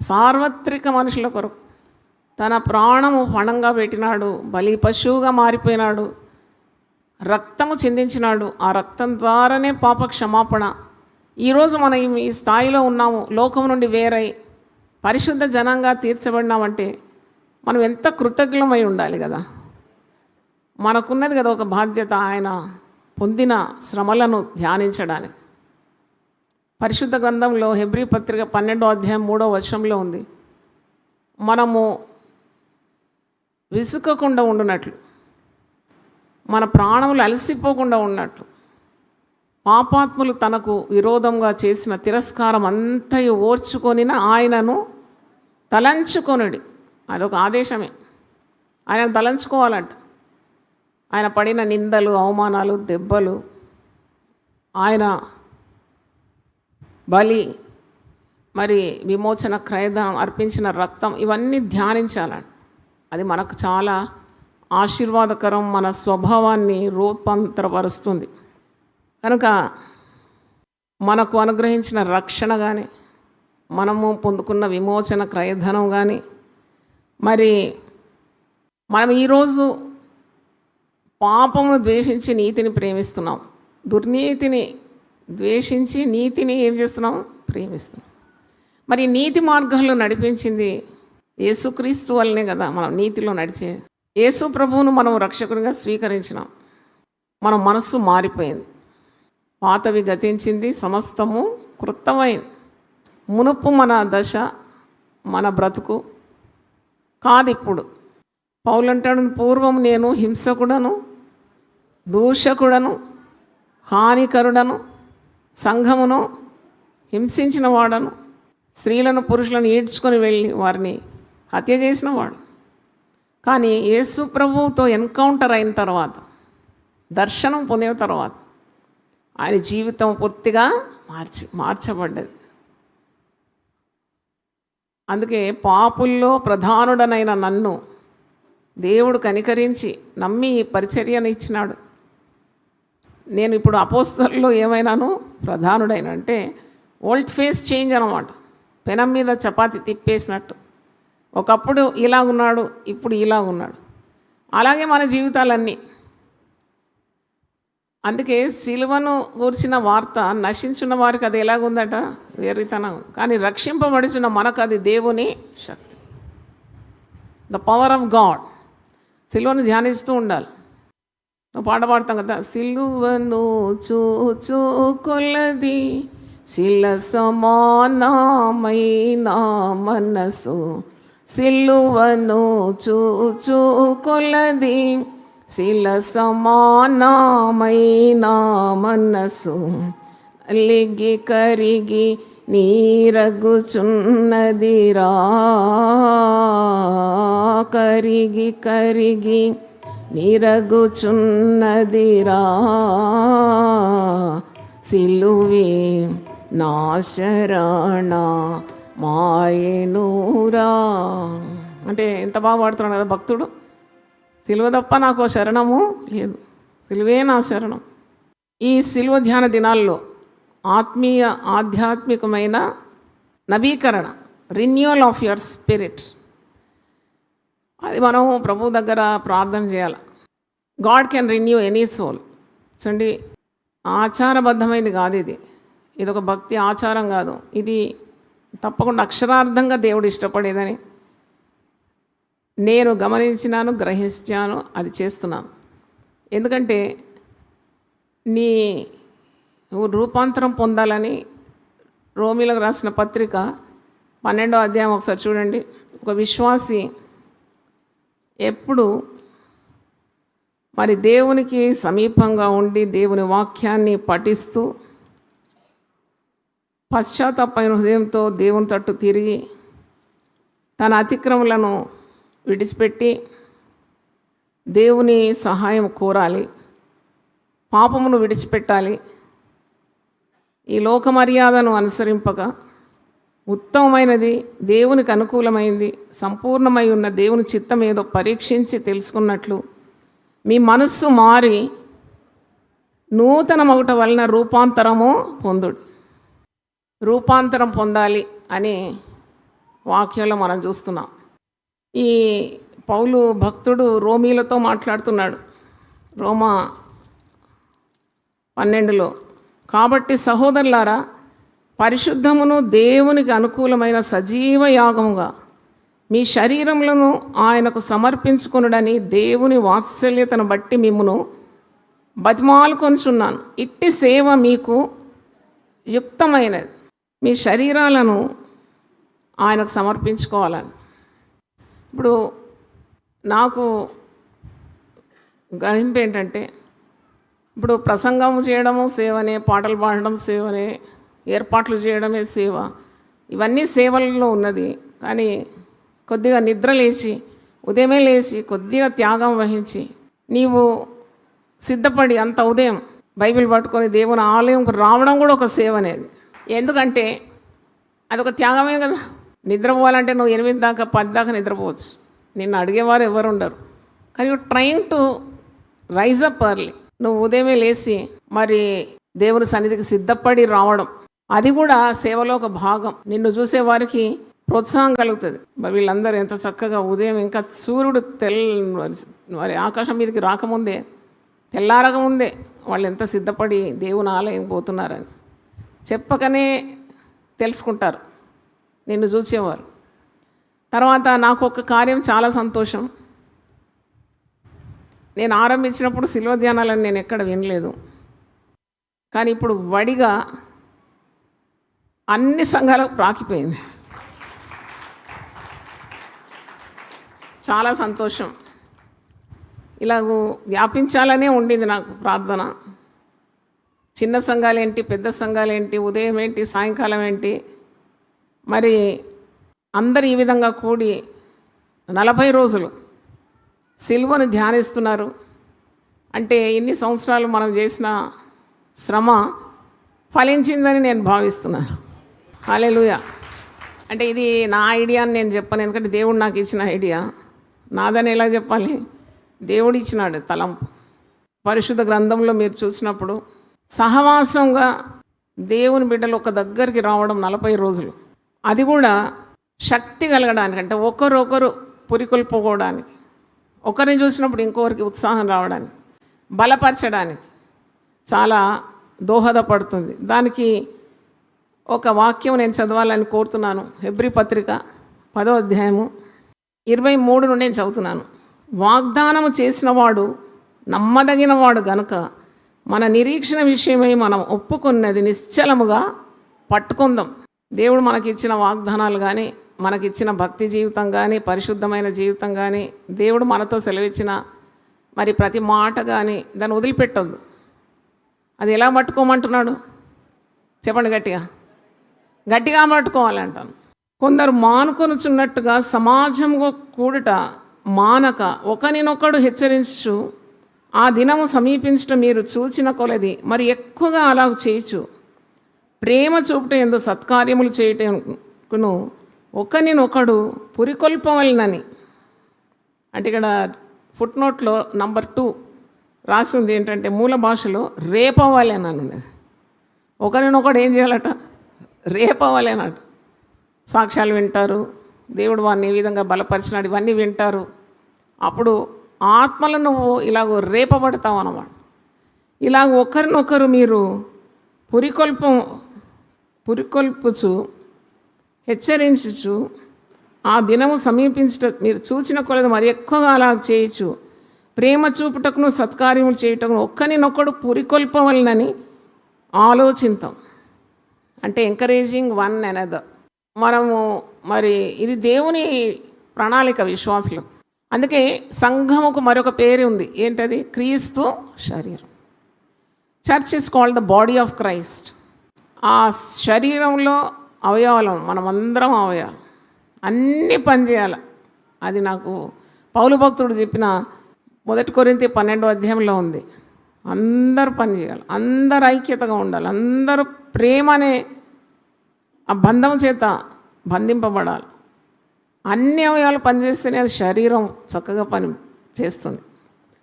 సార్వత్రిక మనుషుల కొరకు తన ప్రాణము పణంగా పెట్టినాడు, బలి పశువుగా మారిపోయినాడు, రక్తము చిందించినాడు. ఆ రక్తం ద్వారానే పాప క్షమాపణ. ఈరోజు మనం ఈ స్థాయిలో ఉన్నాము, లోకం నుండి వేరై పరిశుద్ధ జనంగా తీర్చబడినామంటే మనం ఎంత కృతజ్ఞమై ఉండాలి కదా. మనకున్నది కదా ఒక బాధ్యత, ఆయన పొందిన శ్రమలను ధ్యానించడానికి. పరిశుద్ధ గ్రంథంలో హెబ్రీ పత్రిక 12వ అధ్యాయం 3వ వచనంలో ఉంది, మనము విసుకకుండా ఉండునట్లు, మన ప్రాణములు అలసిపోకుండా ఉన్నట్లు, పాపాత్ములు తనకు విరోధంగా చేసిన తిరస్కారం అంతయు ఓర్చుకొనిన ఆయనను తలంచుకొనుడి. అదొక ఆదేశమే, ఆయనను తలంచుకోవాలంట. ఆయన పడిన నిందలు, అవమానాలు, దెబ్బలు, ఆయన బలి, మరి విమోచన క్రయధనం అర్పించిన రక్తం ఇవన్నీ ధ్యానించాలండి. అది మనకు చాలా ఆశీర్వాదకరం, మన స్వభావాన్ని రూపాంతరపరుస్తుంది. కనుక మనకు అనుగ్రహించిన రక్షణ కానీ, మనము పొందుకున్న విమోచన క్రయధనం కానీ, మరి మనం ఈరోజు పాపమును ద్వేషించి నీతిని ప్రేమిస్తున్నాం, దుర్నీతిని ద్వేషించి నీతిని ఏం చేస్తున్నాం? ప్రేమిస్తున్నాం. మరి నీతి మార్గాల్లో నడిపించింది యేసుక్రీస్తు వల్లనే కదా మనం నీతిలో నడిచే. యేసు ప్రభువును మనం రక్షకునిగా స్వీకరించినాం. మన మనస్సు మారిపోయింది, పాతవి గతించింది, సమస్తము కృతమైంది. మునుపు మన దశ, మన బ్రతుకు కాదు ఇప్పుడు. పౌలు అంటాడు, పూర్వం నేను హింసకుడను, దూషకుడను, హానికరుడను, సంఘమును హింసించిన వాడను, స్త్రీలను పురుషులను ఈడ్చుకొని వెళ్ళి వారిని హత్య చేసిన వాడు. కానీ యేసు ప్రభువుతో ఎన్కౌంటర్ అయిన తర్వాత, దర్శనం పొందిన తర్వాత ఆయన జీవితం పూర్తిగా మార్చబడ్డది. అందుకే పాపుల్లో ప్రధానుడనైన నన్ను దేవుడు కనికరించి నమ్మి పరిచర్యను ఇచ్చినాడు. నేను ఇప్పుడు అపోస్తలులో ఏమైనాను ప్రధానుడైన అంటే ఓల్డ్ ఫేస్ చేంజ్ అన్నమాట. పెనం మీద చపాతి తిప్పేసినట్టు. ఒకప్పుడు ఇలా ఉన్నాడు, ఇప్పుడు ఇలా ఉన్నాడు. అలాగే మన జీవితాలన్నీ. అందుకే సిలువను గూర్చిన వార్త నశించున్న వారికి అది ఎలాగుందట? వెర్రితనం. కానీ రక్షింపబడిచిన మనకు అది దేవుని శక్తి, ద పవర్ ఆఫ్ గాడ్. సిలువను ధ్యానిస్తూ ఉండాలి. పాట పాడతాం కదా, సిలువను చూచు కొలది శిల సమానమైన మనసు, సిలువను చూచు కొలది శిల సమానమైన మనసు, అలిగి కరిగి నీరగుచున్నదిరా, కరిగి కరిగి నీరగుచున్నదిరా, సిలువే నా శరణ మాయనూరా. అంటే ఎంత బాగా పాడుతున్నాడు కదా భక్తుడు. సిలువ తప్ప నాకు శరణము లేదు, సిలువే నా శరణం. ఈ సిలువ ధ్యాన దినాల్లో ఆధ్యాత్మికమైన నవీకరణ, రిన్యూవల్ ఆఫ్ యువర్ స్పిరిట్, అది మనం ప్రభు దగ్గర ప్రార్థన చేయాలి. God can renew any soul. చూడండి, ఆచారబద్ధమైనది కాదు ఇది. ఇది ఒక భక్తి ఆచారం కాదు. ఇది తప్పకుండా అక్షరార్థంగా దేవుడు ఇష్టపడేదని నేను గమనించినాను, గ్రహించాను, అది చేస్తున్నాను. ఎందుకంటే నీ రూపాంతరం పొందాలని రోమీలకు రాసిన పత్రిక 12వ అధ్యాయం ఒకసారి చూడండి. ఒక విశ్వాసి ఎప్పుడు మరి దేవునికి సమీపంగా ఉండి దేవుని వాక్యాన్ని పఠిస్తూ పశ్చాత్తాపమైన హృదయంతో దేవుని తట్టు తిరిగి తన అతిక్రమలను విడిచిపెట్టి దేవుని సహాయం కోరాలి, పాపమును విడిచిపెట్టాలి. ఈ లోక మర్యాదను అనుసరింపక ఉత్తమమైనది, దేవునికి అనుకూలమైంది, సంపూర్ణమై ఉన్న దేవుని చిత్తం ఏదో పరీక్షించి తెలుసుకున్నట్లు మీ మనస్సు మారి నూతన మగుట వలన రూపాంతరము పొందుడు. రూపాంతరం పొందాలి అని వాక్యంలో మనం చూస్తున్నాం. ఈ పౌలు భక్తుడు రోమీలతో మాట్లాడుతున్నాడు రోమా 12లో. కాబట్టి సహోదరులారా, పరిశుద్ధమును దేవునికి అనుకూలమైన సజీవ యాగముగా మీ శరీరములను ఆయనకు సమర్పించుకొనుడని దేవుని వాత్సల్యతను బట్టి మిమ్మును బతిమాలుకొనుచున్నాను. ఇట్టి సేవ మీకు యుక్తమైనది. మీ శరీరాలను ఆయనకు సమర్పించుకోవాలని. ఇప్పుడు నాకు గ్రహింపు ఏంటంటే, ఇప్పుడు ప్రసంగం చేయడము సేవనే, పాటలు పాడడం సేవనే, ఏర్పాట్లు చేయడమే సేవ. ఇవన్నీ సేవలలో ఉన్నది. కానీ కొద్దిగా నిద్ర లేచి, ఉదయమే లేచి కొద్దిగా త్యాగం వహించి నీవు సిద్ధపడి అంత ఉదయం బైబిల్ పట్టుకొని దేవుని ఆలయంకు రావడం కూడా ఒక సేవ అనేది. ఎందుకంటే అదొక త్యాగమే కదా. నిద్రపోవాలంటే నువ్వు 8 దాకా 10 దాకా నిద్రపోవచ్చు, నిన్ను అడిగేవారు ఎవరు ఉండరు. కానీ you train to rise up early. నువ్వు ఉదయమే లేచి మరి దేవుని సన్నిధికి సిద్ధపడి రావడం, అది కూడా సేవలో ఒక భాగం. నిన్ను చూసే వారికి ప్రోత్సాహం కలుగుతుంది. మరి వీళ్ళందరూ ఎంత చక్కగా ఉదయం ఇంకా సూర్యుడు మరి ఆకాశం మీదకి రాకముందే, తెల్లారకముందే వాళ్ళు ఎంత సిద్ధపడి దేవుని ఆలయం పోతున్నారని చెప్పకనే తెలుసుకుంటారు నిన్ను చూసేవారు. తర్వాత నాకు ఒక కార్యం చాలా సంతోషం. నేను ఆరంభించినప్పుడు శిలువ ధ్యానాలని నేను ఎక్కడ వినలేదు. కానీ ఇప్పుడు వడిగా అన్ని సంఘాలకు ప్రాకిపోయింది. చాలా సంతోషం. ఇలాగూ వ్యాపించాలనే ఉండింది నాకు ప్రార్థన. చిన్న సంఘాలేంటి, పెద్ద సంఘాలేంటి, ఉదయం ఏంటి, సాయంకాలం ఏంటి, మరి అందరు ఈ విధంగా కూడి 40 రోజులు సిలువను ధ్యానిస్తున్నారు అంటే ఇన్ని సంవత్సరాలు మనం చేసిన శ్రమ ఫలించిందని నేను భావిస్తున్నాను. హల్లెలూయా. అంటే ఇది నా ఐడియా అని నేను చెప్పను, ఎందుకంటే దేవుడు నాకు ఇచ్చిన ఐడియా. నాదని ఎలా చెప్పాలి, దేవుడు ఇచ్చినాడు తలంపు. పరిశుద్ధ గ్రంథంలో మీరు చూసినప్పుడు సహవాసంగా దేవుని బిడ్డలు ఒక దగ్గరికి రావడం 40 రోజులు, అది కూడా శక్తి కలగడానికి, అంటే ఒకరొకరు పురికొల్పుకోవడానికి, ఒకరిని చూసినప్పుడు ఇంకొకరికి ఉత్సాహం రావడానికి, బలపరచడానికి చాలా దోహదపడుతుంది. దానికి ఒక వాక్యం నేను చదవాలని కోరుతున్నాను. హెబ్రీ పత్రిక 10వ అధ్యాయము 23 నుండి నేను చదువుతున్నాను. వాగ్దానము చేసినవాడు నమ్మదగినవాడు గనుక మన నిరీక్షణ విషయమై మనం ఒప్పుకున్నది నిశ్చలముగా పట్టుకుందాం. దేవుడు మనకిచ్చిన వాగ్దానాలు కానీ, మనకిచ్చిన భక్తి జీవితం కానీ, పరిశుద్ధమైన జీవితం కానీ, దేవుడు మనతో సెలవిచ్చిన మరి ప్రతి మాట కానీ దాన్ని వదిలిపెట్టొద్దు. అది ఎలా పట్టుకోమంటున్నాడు చెప్పండి, గట్టిగా గట్టిగా పట్టుకోవాలంటాను. కొందరు మానుకొనుచున్నట్టుగా సమాజంగా కూడుట మానక ఒకరినొకడు హెచ్చరించు, ఆ దినము సమీపించటం మీరు చూచిన కొలది మరి ఎక్కువగా అలాగ చేయొచ్చు. ప్రేమ చూపుట ఎందు సత్కార్యములు చేయటకును ఒకరినొకడు పురికొల్పవలనని. అంటే ఇక్కడ ఫుట్నోట్లో నంబర్ 2 రాసి ఉంది ఏంటంటే మూల భాషలో రేపవ్వాలని ఉన్నది. ఒకరినొకడు ఏం చేయాలట, రేపవ్వాలనట. సాక్ష్యాలు వింటారు, దేవుడు వారిని ఏ విధంగా బలపరిచినాడు ఇవన్నీ వింటారు. అప్పుడు ఆత్మలను నువ్వు ఇలాగ రేపబడతావు అన్నమాట. ఇలాగ ఒకరినొకరు మీరు పురికొల్పుచు హెచ్చరించుచు, ఆ దినము సమీపించుట మీరు చూచిన కొలది మరి ఎక్కువగా అలాగ చేయొచ్చు. ప్రేమ చూపుటకును సత్కార్యములు చేయటకును ఒక్కరినొక్కడు పురికొల్పవలనని ఆలోచిద్దాం. అంటే ఎంకరేజింగ్ వన్ అనదర్. మనము మరి ఇది దేవుని ప్రణాళిక విశ్వాసులు. అందుకే సంఘముకు మరొక పేరు ఉంది, ఏంటది, క్రీస్తు శరీరం. Church is called the body of Christ. ఆ శరీరంలో అవయవాలు మనమందరం అవయవాలు, అన్నీ పనిచేయాలి. అది నాకు పౌలు భక్తుడు చెప్పిన 1 కొరింథీ 12వ అధ్యాయంలో ఉంది. అందరూ పనిచేయాలి, అందరు ఐక్యతగా ఉండాలి, అందరూ ప్రేమ అనే ఆ బంధం చేత బంధింపబడాలి. అన్ని అవయవాలు పనిచేస్తేనే అది శరీరం చక్కగా పని చేస్తుంది,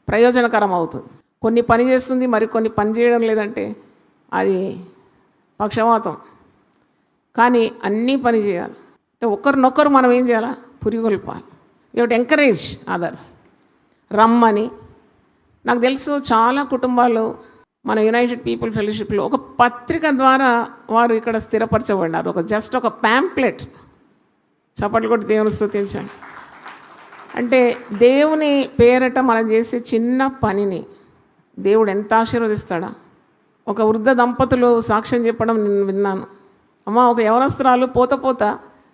ప్రయోజనకరం అవుతుంది. కొన్ని పని చేస్తుంది, మరికొన్ని పని చేయడం లేదంటే అది పక్షవాతం. కానీ అన్నీ పని చేయాలి. అంటే ఒకరినొకరు మనం ఏం చేయాలా, పురిగొల్పాలి. You have to encourage others. రమ్మని నాకు తెలుసు చాలా కుటుంబాలు మన యునైటెడ్ పీపుల్ ఫెలోషిప్లో ఒక పత్రిక ద్వారా వారు ఇక్కడ స్థిరపరచబడినారు. జస్ట్ ఒక ప్యాంప్లెట్. చప్పట్లు కొట్టి దేవుని స్తుతించండి. అంటే దేవుని పేరట మనం చేసే చిన్న పనిని దేవుడు ఎంత ఆశీర్వదిస్తాడా. ఒక వృద్ధ దంపతులు సాక్ష్యం చెప్పడం నేను విన్నాను. అమ్మ, ఒక యవనస్తురాలు పోతా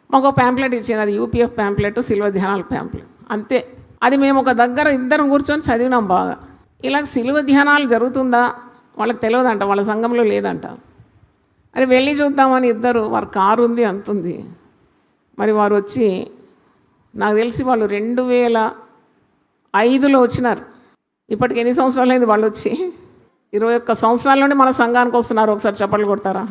మాకు ఒక ప్యాంప్లెట్ ఇచ్చింది. అది యూపీఎఫ్ ప్యాంప్లెట్, సిల్వ ధ్యానాల ప్యాంప్లెట్, అంతే. అది మేము ఒక దగ్గర ఇద్దరం కూర్చొని చదివినాం బాగా. ఇలా సిలువ ధ్యానాలు జరుగుతుందా వాళ్ళకి తెలియదంట, వాళ్ళ సంఘంలో లేదంట. అది వెళ్ళి చూద్దామని ఇద్దరు, వారి కారు ఉంది, అంతుంది. మరి వారు వచ్చి, నాకు తెలిసి వాళ్ళు 2005లో వచ్చినారు. ఇప్పటికి ఎన్ని సంవత్సరాలు అయింది వాళ్ళు వచ్చి? 21 సంవత్సరాల నుండి మన సంఘానికి వస్తున్నారు. ఒకసారి చప్పట్లు కొడతారా?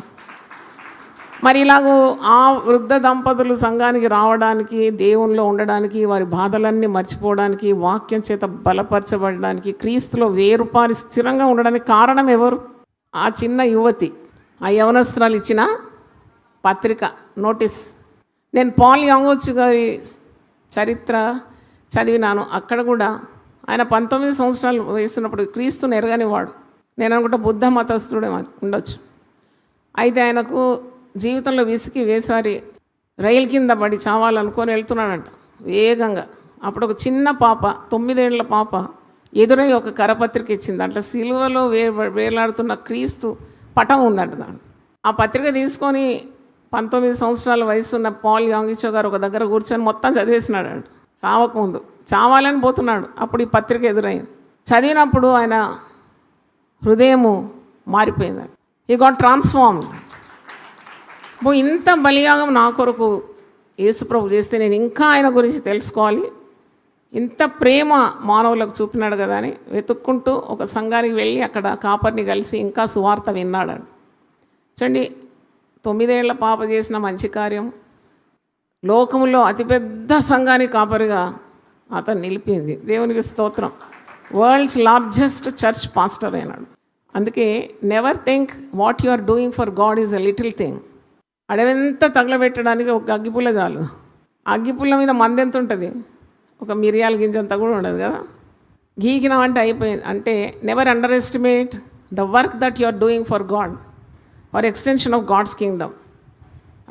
మరి ఇలాగూ ఆ వృద్ధ దంపతులు సంఘానికి రావడానికి, దేవునిలో ఉండడానికి, వారి బాధలన్నీ మర్చిపోవడానికి, వాక్యం చేత బలపరచబడడానికి, క్రీస్తులో వేరుపారి స్థిరంగా ఉండడానికి కారణం ఎవరు? ఆ చిన్న యువతి, ఆ యవనస్తురాలు ఇచ్చిన పత్రిక, నోటీస్. నేను పాల్ యాంగోచ్ గారి చరిత్ర చదివినాను. అక్కడ కూడా ఆయన 19 సంవత్సరాలు వయసున్నప్పుడు క్రీస్తుని ఎరగనివాడు. నేను అనుకుంటా బుద్ధ మతస్థుడే ఉండొచ్చు. అయితే ఆయనకు జీవితంలో విసికి వేసారి రైలు కింద పడి చావాలనుకొని వెళ్తున్నాడంట వేగంగా. అప్పుడు ఒక చిన్న పాప, 9 ఏళ్ల పాప ఎదురై ఒక కరపత్రిక ఇచ్చింది. అట్లా సిలువలో వేలాడుతున్న క్రీస్తు పటం ఉందంట దాంట్లో. ఆ పత్రిక తీసుకొని 19 సంవత్సరాల వయసున్న పాల్ యాంగిచో గారు ఒక దగ్గర కూర్చొని మొత్తం చదివేసినాడు అంట. చావకముందు చావాలని పోతున్నాడు. అప్పుడు ఈ పత్రిక ఎదురైంది. చదివినప్పుడు ఆయన హృదయము మారిపోయిందండి. He got transformed. ఇంత బలియాగం నా కొరకు యేసుప్రభు చేస్తే నేను ఇంకా ఆయన గురించి తెలుసుకోవాలి, ఇంత ప్రేమ మానవులకు చూపినాడు కదా అని వెతుక్కుంటూ ఒక సంఘానికి వెళ్ళి అక్కడ కాపర్ని కలిసి ఇంకా సువార్త విన్నాడండి. చూడండి, 9 ఏళ్ల పాప చేసిన మంచి కార్యం లోకంలో అతిపెద్ద సంఘానికి కాపరిగా అతను నిలిపింది. దేవునికి స్తోత్రం. వరల్డ్స్ లార్జెస్ట్ చర్చ్ పాస్టర్ అయినాడు. అందుకే never think what you are doing for God is a little thing. అడవెంత తగలబెట్టడానికి ఒక అగ్గిపుల్ల చాలు. అగ్గిపుల్ల మీద మందెంత ఉంటుంది? ఒక మిరియాల గింజంతా కూడా ఉండదు కదా. గీకినామంటే అయిపోయింది. అంటే never underestimate the work that you are doing for God or extension of God's kingdom.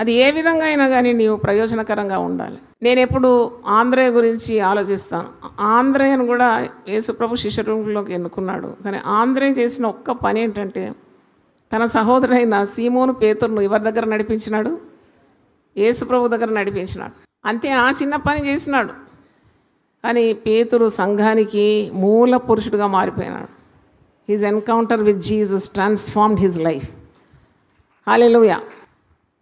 అది ఏ విధంగా అయినా కానీ నీవు ప్రయోజనకరంగా ఉండాలి. నేను ఎప్పుడు ఆంధ్రయ్య గురించి ఆలోచిస్తాను. ఆంధ్రయ్యను కూడా యేసుప్రభు శిష్యరూపంలోకి ఎన్నుకున్నాడు. కానీ ఆంధ్రయ్య చేసిన ఒక్క పని ఏంటంటే తన సహోదరుడైన సీమోను పేతురును ఎవరి దగ్గర నడిపించినాడు? యేసుప్రభు దగ్గర నడిపించినాడు. అంతే, ఆ చిన్న పని చేసినాడు. కానీ పేతురు సంఘానికి మూల పురుషుడిగా మారిపోయినాడు. His encounter with Jesus transformed his life. Hallelujah.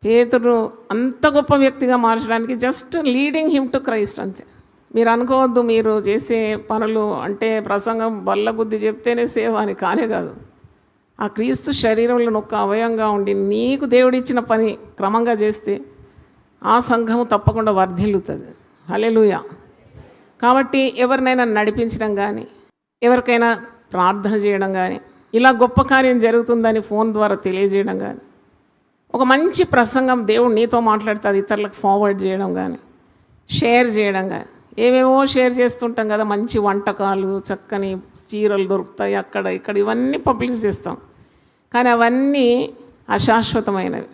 పేతురు అంత గొప్ప వ్యక్తిగా మార్చడానికి just leading him to Christ అంతే. మీరు అనుకోవద్దు మీరు చేసే పనులు అంటే ప్రసంగం బల్లగుద్ది చెప్తేనే సేవ అని, కానే కాదు. ఆ క్రీస్తు శరీరంలో ఒక్క అవయంగా ఉండి నీకు దేవుడిచ్చిన పని క్రమంగా చేస్తే ఆ సంఘము తప్పకుండా వర్ధిల్లుతుంది. హల్లెలూయా. కాబట్టి ఎవరినైనా నడిపించడం కానీ, ఎవరికైనా ప్రార్థన చేయడం కానీ, ఇలా గొప్ప కార్యం జరుగుతుందని ఫోన్ ద్వారా తెలియజేయడం కానీ, ఒక మంచి ప్రసంగం దేవుడు నీతో మాట్లాడుతుంది ఇతరులకు ఫార్వర్డ్ చేయడం కానీ, షేర్ చేయడం కానీ, ఏవేవో షేర్ చేస్తుంటాం కదా. మంచి వంటకాలు, చక్కని చీరలు దొరుకుతాయి అక్కడ ఇక్కడ, ఇవన్నీ పబ్లిష్ చేస్తాం. కానీ అవన్నీ అశాశ్వతమైనవి.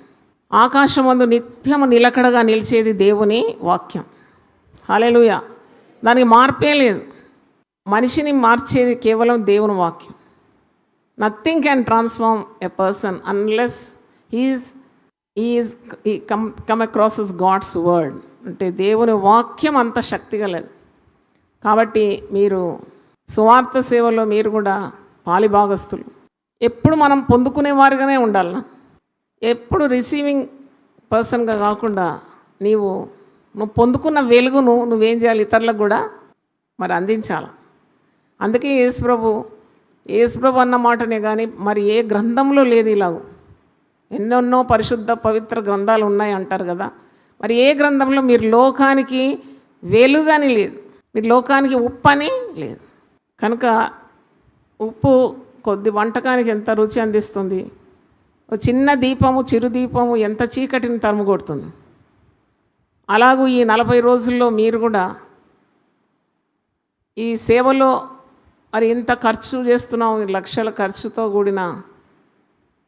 ఆకాశమందు నిత్యము నిలకడగా నిలిచేది దేవుని వాక్యం. హల్లెలూయా. దానికి మార్పే లేదు. మనిషిని మార్చేది కేవలం దేవుని వాక్యం. Nothing can transform a person unless he come across as God's word. అంటే దేవుని వాక్యం అంత శక్తి గలది. కాబట్టి మీరు సువార్త సేవలో మీరు కూడా పాలిభాగస్తులు. ఎప్పుడు మనం పొందుకునేవారుగానే ఉండాలి. ఎప్పుడు రిసీవింగ్ పర్సన్గా కాకుండా నువ్వు పొందుకున్న వెలుగును నువ్వేం చేయాలి? ఇతరులకు కూడా మరి అందించాలి. అందుకే యేసుప్రభు అన్న మాటనే కానీ మరి ఏ గ్రంథంలో లేదు ఇలాగ. ఎన్నెన్నో పరిశుద్ధ పవిత్ర గ్రంథాలు ఉన్నాయి అంటారు కదా. మరి ఏ గ్రంథంలో మీరు లోకానికి వెలుగని లేదు, మీరు లోకానికి ఉప్పు అని లేదు. కనుక ఉప్పు కొద్ది వంటకానికి ఎంత రుచి అందిస్తుంది, ఒక చిన్న దీపము, చిరు దీపము ఎంత చీకటిని తరుముకొడుతుంది. అలాగూ ఈ 40 రోజుల్లో మీరు కూడా ఈ సేవలో మరి ఇంత ఖర్చు చేస్తున్నాం, లక్షల ఖర్చుతో కూడిన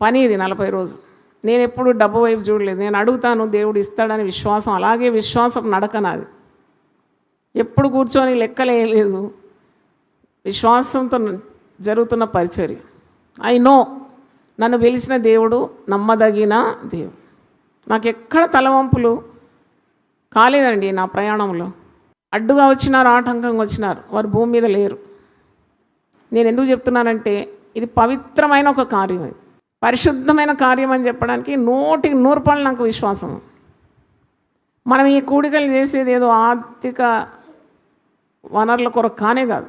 పని ఇది 40 రోజులు. నేను ఎప్పుడు డబ్బు వైపు చూడలేదు. నేను అడుగుతాను, దేవుడు ఇస్తాడని విశ్వాసం, అలాగే విశ్వాసం నడక నాది. ఎప్పుడు కూర్చొని లెక్కలేదు, విశ్వాసంతో జరుగుతున్న పరిచర్య. ఐ నో నన్ను పిలిచిన దేవుడు నమ్మదగిన దేవుడు. నాకు ఎక్కడ తలవంపులు కాలేదండి నా ప్రయాణంలో. అడ్డుగా వచ్చినారు, ఆటంకంగా వచ్చినారు, వారు భూమి మీద లేరు. నేను ఎందుకు చెప్తున్నానంటే ఇది పవిత్రమైన ఒక కార్యం, ఇది పరిశుద్ధమైన కార్యం అని చెప్పడానికి 100% నాకు విశ్వాసం. మనం ఈ కూడికలు చేసేది ఏదో ఆర్థిక వనరుల కొరకు కానే కాదు,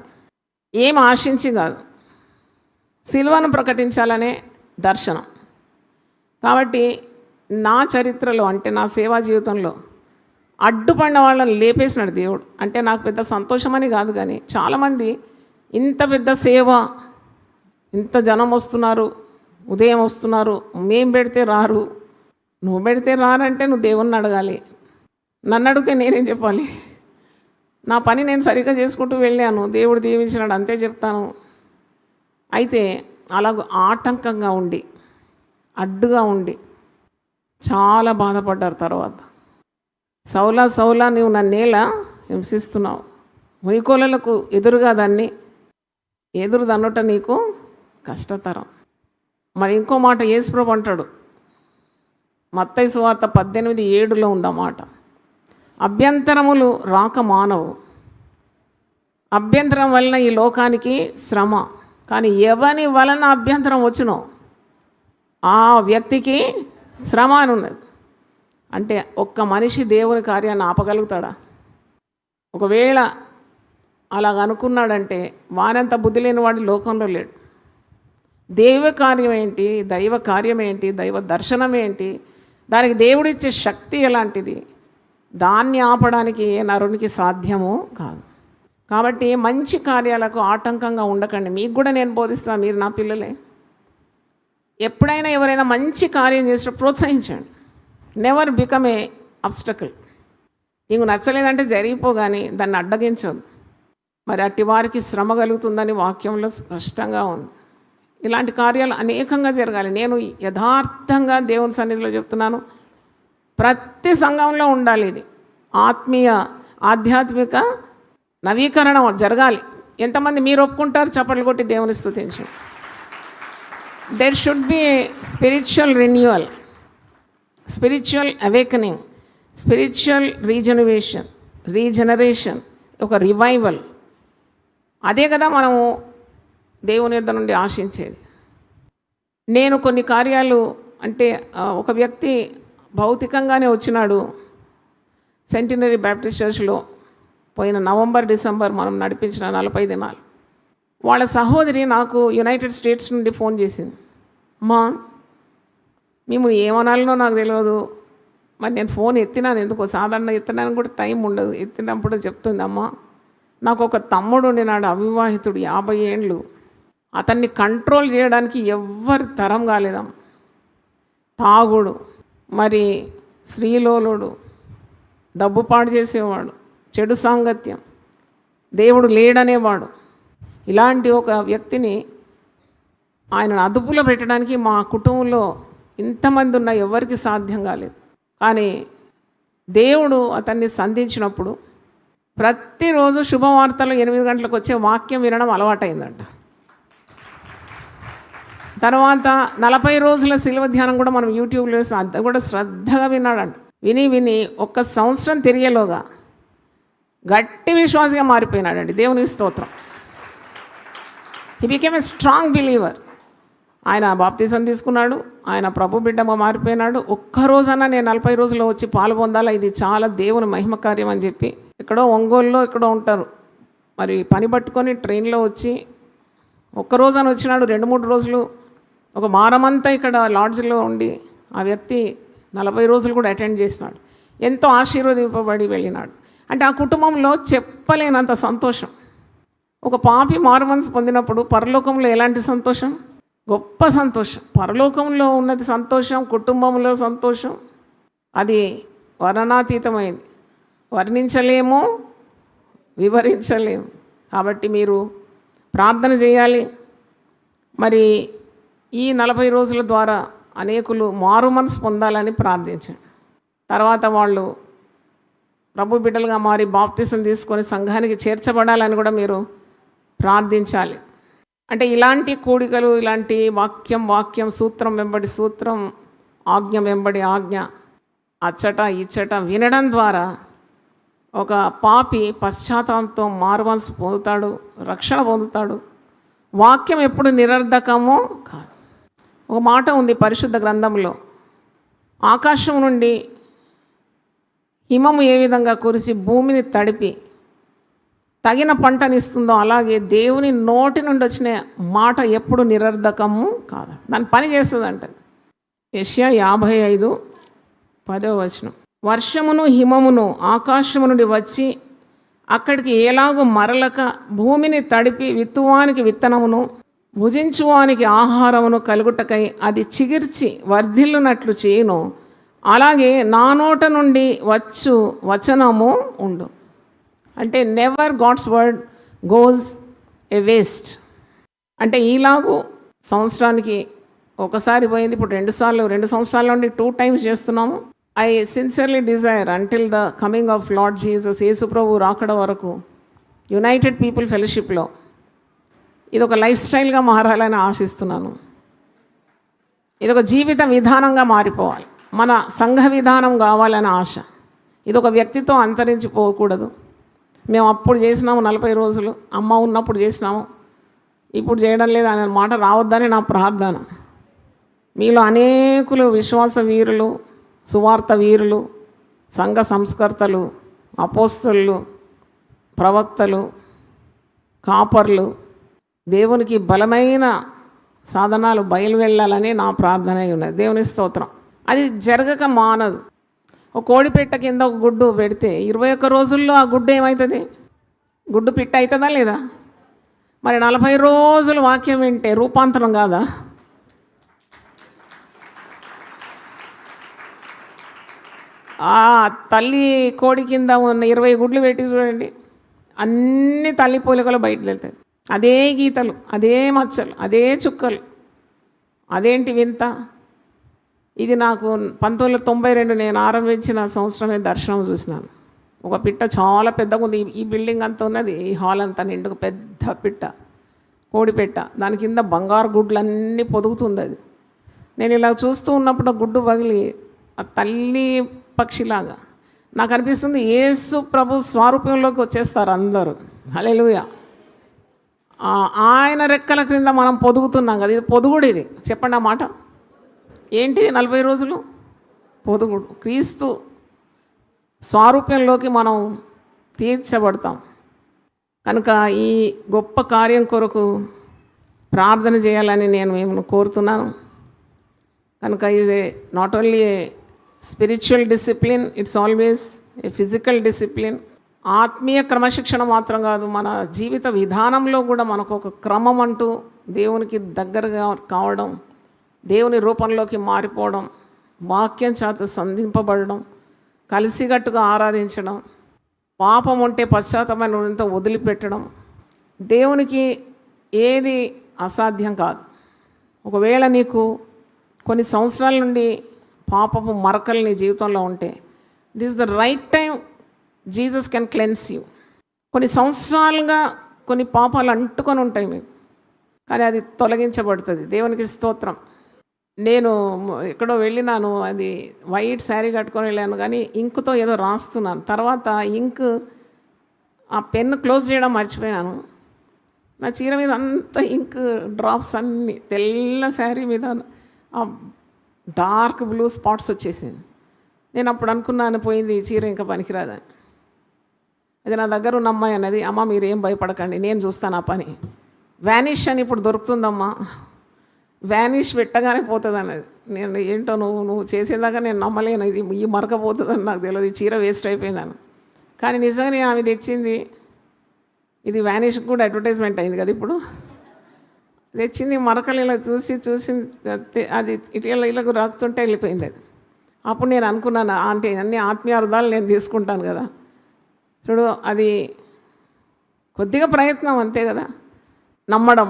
ఏం ఆశించి కాదు, సిలువను ప్రకటించాలనే దర్శనం. కాబట్టి నా చరిత్రలో అంటే నా సేవా జీవితంలో అడ్డుపడిన వాళ్ళని లేపేసినాడు దేవుడు. అంటే నాకు పెద్ద సంతోషమని కాదు, కానీ చాలామంది ఇంత పెద్ద సేవ, ఇంత జనం వస్తున్నారు, ఉదయం వస్తున్నారు, మేం పెడితే రారు, నువ్వు పెడితే రారంటే నువ్వు దేవుణ్ణి అడగాలి. నన్ను అడిగితే నేనేం చెప్పాలి? నా పని నేను సరిగ్గా చేసుకుంటూ వెళ్ళాను, దేవుడు దీవించినాడు, అంతే చెప్తాను. అయితే అలాగ ఆటంకంగా ఉండి, అడ్డుగా ఉండి చాలా బాధపడ్డారు. తర్వాత సౌలా సౌలా నువ్వు నన్నేలా హింసిస్తున్నావు, మొయ్యకోలకు ఎదురుగా దాన్ని ఎదురు దన్నుట నీకు కష్టతరం. మరి ఇంకో మాట యేసుప్రభు అంటాడు, మత్తయి సువార్త 18:7 ఉందన్నమాట. అభ్యంతరములు రాక మానవు, అభ్యంతరం వలన ఈ లోకానికి శ్రమ, కానీ ఎవని వలన అభ్యంతరం వచ్చునో ఆ వ్యక్తికి శ్రమ అని ఉన్నది. అంటే ఒక్క మనిషి దేవుని కార్యాన్ని ఆపగలుగుతాడా? ఒకవేళ అలాగ అనుకున్నాడంటే వానంత బుద్ధి లేని వాడి లోకంలో లేడు. దైవ కార్యం ఏంటి, దైవ కార్యం ఏంటి, దైవ దర్శనం ఏంటి, దానికి దేవుడిచ్చే శక్తి ఎలాంటిది, దాన్ని ఆపడానికి ఏ నరునికి సాధ్యమో కాదు. కాబట్టి మంచి కార్యాలకు ఆటంకంగా ఉండకండి. మీకు కూడా నేను బోధిస్తాను, మీరు నా పిల్లలే. ఎప్పుడైనా ఎవరైనా మంచి కార్యం చేసినప్పుడు ప్రోత్సహించండి. Never become a obstacle. నీకు నచ్చలేదంటే జరిగిపోగాని దాన్ని అడ్డగించదు. మరి అట్టి వారికి శ్రమ కలుగుతుందని వాక్యంలో స్పష్టంగా ఉంది. ఇలాంటి కార్యాలు అనేకంగా జరగాలి. నేను యథార్థంగా దేవుని సన్నిధిలో చెప్తున్నాను, ప్రతి సంఘంలో ఉండాలి. ఇది ఆధ్యాత్మిక నవీకరణ జరగాలి. ఎంతమంది మీరు ఒప్పుకుంటారు? చప్పట్లు కొట్టి దేవుని స్తుతించు. There should be spiritual renewal, spiritual awakening, spiritual regeneration, ఒక రివైవల్. అదే కదా మనము దేవుని యొద్ద నుండి ఆశించేది. నేను కొన్ని కార్యాలు అంటే ఒక వ్యక్తి భౌతికంగానే వచ్చినాడు సెంటినరీ బ్యాప్టిస్ట్ చర్చ్లో పోయిన నవంబర్ డిసెంబర్ మనం నడిపించిన 40 దినాలు. వాళ్ళ సహోదరి నాకు యునైటెడ్ స్టేట్స్ నుండి ఫోన్ చేసింది. అమ్మా, మేము ఏమనాలనో నాకు తెలియదు, మరి నేను ఫోన్ ఎత్తినాను, ఎందుకో సాధారణ ఎత్తడానికి కూడా టైం ఉండదు, ఎత్తినప్పుడు చెప్తుంది, అమ్మా నాకు ఒక తమ్ముడు ఉండినాడు, అవివాహితుడు, 50 ఏండ్లు, అతన్ని కంట్రోల్ చేయడానికి ఎవ్వరి తరం కాలేదమ్మ. తాగుడు, మరి స్త్రీలోలుడు, డబ్బు పాడు చేసేవాడు, చెడు సాంగత్యం, దేవుడు లేడనేవాడు. ఇలాంటి ఒక వ్యక్తిని ఆయన అదుపులో పెట్టడానికి మా కుటుంబంలో ఇంతమంది ఉన్న ఎవరికి సాధ్యం కాలేదు. కానీ దేవుడు అతన్ని సంధించినప్పుడు ప్రతిరోజు శుభవార్తలు 8 గంటలకు వచ్చే వాక్యం వినడం అలవాటైందంట. తర్వాత 40 రోజుల శిలువ ధ్యానం కూడా మనం యూట్యూబ్లో వేసి అంత కూడా శ్రద్ధగా విన్నాడంట. విని 1 సంవత్సరం తిరిగేలోగా గట్టి విశ్వాసగా మారిపోయినాడండి. దేవునికి స్తోత్రం. He became a strong believer. ఆయన బాప్తిజం తీసుకున్నాడు, ఆయన ప్రభు బిడ్డగా మారిపోయినాడు. ఒక్కరోజన్నా నేను 40 రోజుల్లో వచ్చి పాలు పొందాలా, ఇది చాలా దేవుని మహిమ కార్యం అని చెప్పి ఎక్కడో ఒంగోలులో ఎక్కడో ఉంటారు, మరి పని పట్టుకొని ట్రైన్లో వచ్చి ఒక్కరోజని వచ్చినాడు. 2-3 రోజులు ఒక వారమంతా ఇక్కడ లాడ్జ్లో ఉండి ఆ వ్యక్తి 40 రోజులు కూడా అటెండ్ చేసినాడు. ఎంతో ఆశీర్వదింపబడి వెళ్ళినాడు. అంటే ఆ కుటుంబంలో చెప్పలేనంత సంతోషం. ఒక పాపి మారుమనసు పొందినప్పుడు పరలోకంలో ఎలాంటి సంతోషం, గొప్ప సంతోషం. పరలోకంలో ఉన్నది సంతోషం, కుటుంబంలో సంతోషం, అది వర్ణనాతీతమైంది, వర్ణించలేము, వివరించలేము. కాబట్టి మీరు ప్రార్థన చేయాలి. మరి ఈ 40 రోజుల ద్వారా అనేకులు మారు మనసు పొందాలని ప్రార్థించండి. తర్వాత వాళ్ళు ప్రభు బిడ్డలుగా మారి బాప్తిసం తీసుకొని సంఘానికి చేర్చబడాలని కూడా మీరు ప్రార్థించాలి. అంటే ఇలాంటి కూడికలు, ఇలాంటి వాక్యం, సూత్రం వెంబడి సూత్రం, ఆజ్ఞ వెంబడి ఆజ్ఞ, అచ్చట ఇచ్చట వినడం ద్వారా ఒక పాపి పశ్చాత్తాపంతో మారుమనసు పొందుతాడు, రక్షణ పొందుతాడు. వాక్యం ఎప్పుడు నిరర్ధకమో కాదు. ఒక మాట ఉంది పరిశుద్ధ గ్రంథంలో, ఆకాశం నుండి హిమము ఏ విధంగా కురిసి భూమిని తడిపి తగిన పంటనిస్తుందో అలాగే దేవుని నోటి నుండి వచ్చిన మాట ఎప్పుడు నిరర్ధకము కాదు, దాని పని చేస్తుందంట. యెషయా 55, 10వ వచనం. వర్షమును హిమమును ఆకాశము నుండి వచ్చి అక్కడికి ఎలాగూ మరలక భూమిని తడిపి విత్తువానికి విత్తనమును భుజించువానికి ఆహారమును కలుగుటకై అది చిగిర్చి వర్ధిల్లునట్లు చేయును, అలాగే నా నోట నుండి వచ్చు వచనము ఉండు. అంటే నెవర్ గాడ్స్ వర్డ్ గోస్ ఏ వేస్ట్. అంటే ఈలాగు సంవత్సరానికి ఒకసారి పోయింది, ఇప్పుడు 2 సంవత్సరాల నుండి 2 times చేస్తున్నాము. I sincerely desire until the coming of Lord Jesus, యేసు ప్రభు రాకడ వరకు యునైటెడ్ పీపుల్ ఫెలోషిప్లో ఇది ఒక లైఫ్ స్టైల్గా మారాలని ఆశిస్తున్నాను. ఇది ఒక జీవిత విధానంగా మారిపోవాలి, మన సంఘ విధానం కావాలని ఆశ. ఇది ఒక వ్యక్తితో అంతరించిపోకూడదు. మేము అప్పుడు చేసినాము 40 రోజులు, అమ్మ ఉన్నప్పుడు చేసినాము, ఇప్పుడు చేయడం లేదు అనే మాట రావద్దని నా ప్రార్థన. మీలో అనేకులు విశ్వాస వీరులు, సువార్త వీరులు, సంఘ సంస్కర్తలు, అపోస్తలు, ప్రవక్తలు, కాపర్లు, దేవునికి బలమైన సాధనాలు బయలువెళ్ళాలని నా ప్రార్థన ఉన్నది. దేవుని స్తోత్రం. అది జరగక మానదు. ఒక కోడిపెట్ట కింద ఒక గుడ్డు పెడితే 21 రోజుల్లో ఆ గుడ్డు ఏమవుతుంది? గుడ్డు పిట్ట అవుతుందా లేదా? మరి 40 రోజులు వాక్యం వింటే రూపాంతరం కాదా? ఆ తల్లి కోడి కింద ఉన్న 20 గుడ్లు పెట్టి చూడండి, అన్ని తల్లి పోలికలు బయట వెళ్తాయి. అదే గీతలు, అదే మచ్చలు, అదే చుక్కలు. అదేంటి వింత? ఇది నాకు 1992 నేను ఆరంభించిన సంవత్సరమే దర్శనం చూసినాను. ఒక పిట్ట చాలా పెద్దగా ఉంది, ఈ బిల్డింగ్ అంతా ఉన్నది, ఈ హాల్ అంతా నిండుకు పెద్ద పిట్ట, కోడి పెట్ట. దాని కింద బంగారు గుడ్లన్నీ పొదుగుతుంది. అది నేను ఇలా చూస్తూ ఉన్నప్పుడు గుడ్డు పగిలి ఆ తల్లి పక్షిలాగా నాకు అనిపిస్తుంది యేసు ప్రభు స్వరూపంలోకి వచ్చేస్తారు అందరూ. హల్లెలూయా. ఆయన రెక్కల క్రింద మనం పొదుగుతున్నాం కదా, ఇది పొదుగుడు. ఇది చెప్పండి ఆ మాట ఏంటిది? 40 రోజులు పొదుగుడు. క్రీస్తు స్వారూప్యంలోకి మనం తీర్చబడతాం. కనుక ఈ గొప్ప కార్యం కొరకు ప్రార్థన చేయాలని నేను మిమ్మల్ని కోరుతున్నాను. కనుక ఇది not only a spiritual discipline, it's always a physical discipline. ఆత్మీయ క్రమశిక్షణ మాత్రం కాదు, మన జీవిత విధానంలో కూడా మనకు ఒక క్రమం అంటూ దేవునికి దగ్గరగా కావడం, దేవుని రూపంలోకి మారిపోవడం, వాక్యం చేత సంధింపబడడం, కలిసిగట్టుగా ఆరాధించడం, పాపం ఉంటే పశ్చాత్తాపంతో వదిలిపెట్టడం. దేవునికి ఏది అసాధ్యం కాదు. ఒకవేళ నీకు కొన్ని సంవత్సరాల నుండి పాపపు మరకలు నీ జీవితంలో ఉంటే, this is the right time Jesus can cleanse you. కొన్ని సంవత్సరాలుగా కొన్ని పాపాలు అంటుకొని ఉంటాయి మీకు, కానీ అది తొలగించబడుతుంది. దేవునికి స్తోత్రం. నేను ఎక్కడో వెళ్ళినాను, అది వైట్ శారీ కట్టుకొని వెళ్ళాను, కానీ ఇంకుతో ఏదో రాస్తున్నాను. తర్వాత ఇంక్ ఆ పెన్ క్లోజ్ చేయడం మర్చిపోయాను. నా చీర మీద అంతా ఇంక్ డ్రాప్స్ అన్నీ, తెల్ల శారీ మీద ఆ డార్క్ బ్లూ స్పాట్స్ వచ్చేసింది. నేను అప్పుడు అనుకున్నాను, పోయింది ఈ చీర, ఇంకా పనికిరాదని. అది నా దగ్గర ఉన్న అమ్మాయి అన్నది, అమ్మ మీరు ఏం భయపడకండి, నేను చూస్తాను ఆ పని. వ్యానిష్ అని ఇప్పుడు దొరుకుతుందమ్మా, వ్యానిష్ పెట్టగానే పోతుంది అన్నది. నేను ఏంటో నువ్వు చేసేదాకా నేను నమ్మలేను, ఇది ఈ మరకపోతుందని నాకు తెలియదు, ఈ చీర వేస్ట్ అయిపోయిందని. కానీ నిజంగానే ఆమె తెచ్చింది, ఇది వ్యానిష్ కూడా అడ్వర్టైజ్మెంట్ అయింది కదా ఇప్పుడు. తెచ్చింది, మరకలు ఇలా చూసి అది ఇలాగ రాకుతుంటే వెళ్ళిపోయింది అది. అప్పుడు నేను అనుకున్నాను, అంటే అన్ని ఆత్మీయ అర్థాలు నేను తీసుకుంటాను కదా. చూడు, అది కొద్దిగా ప్రయత్నం అంతే కదా, నమ్మడం.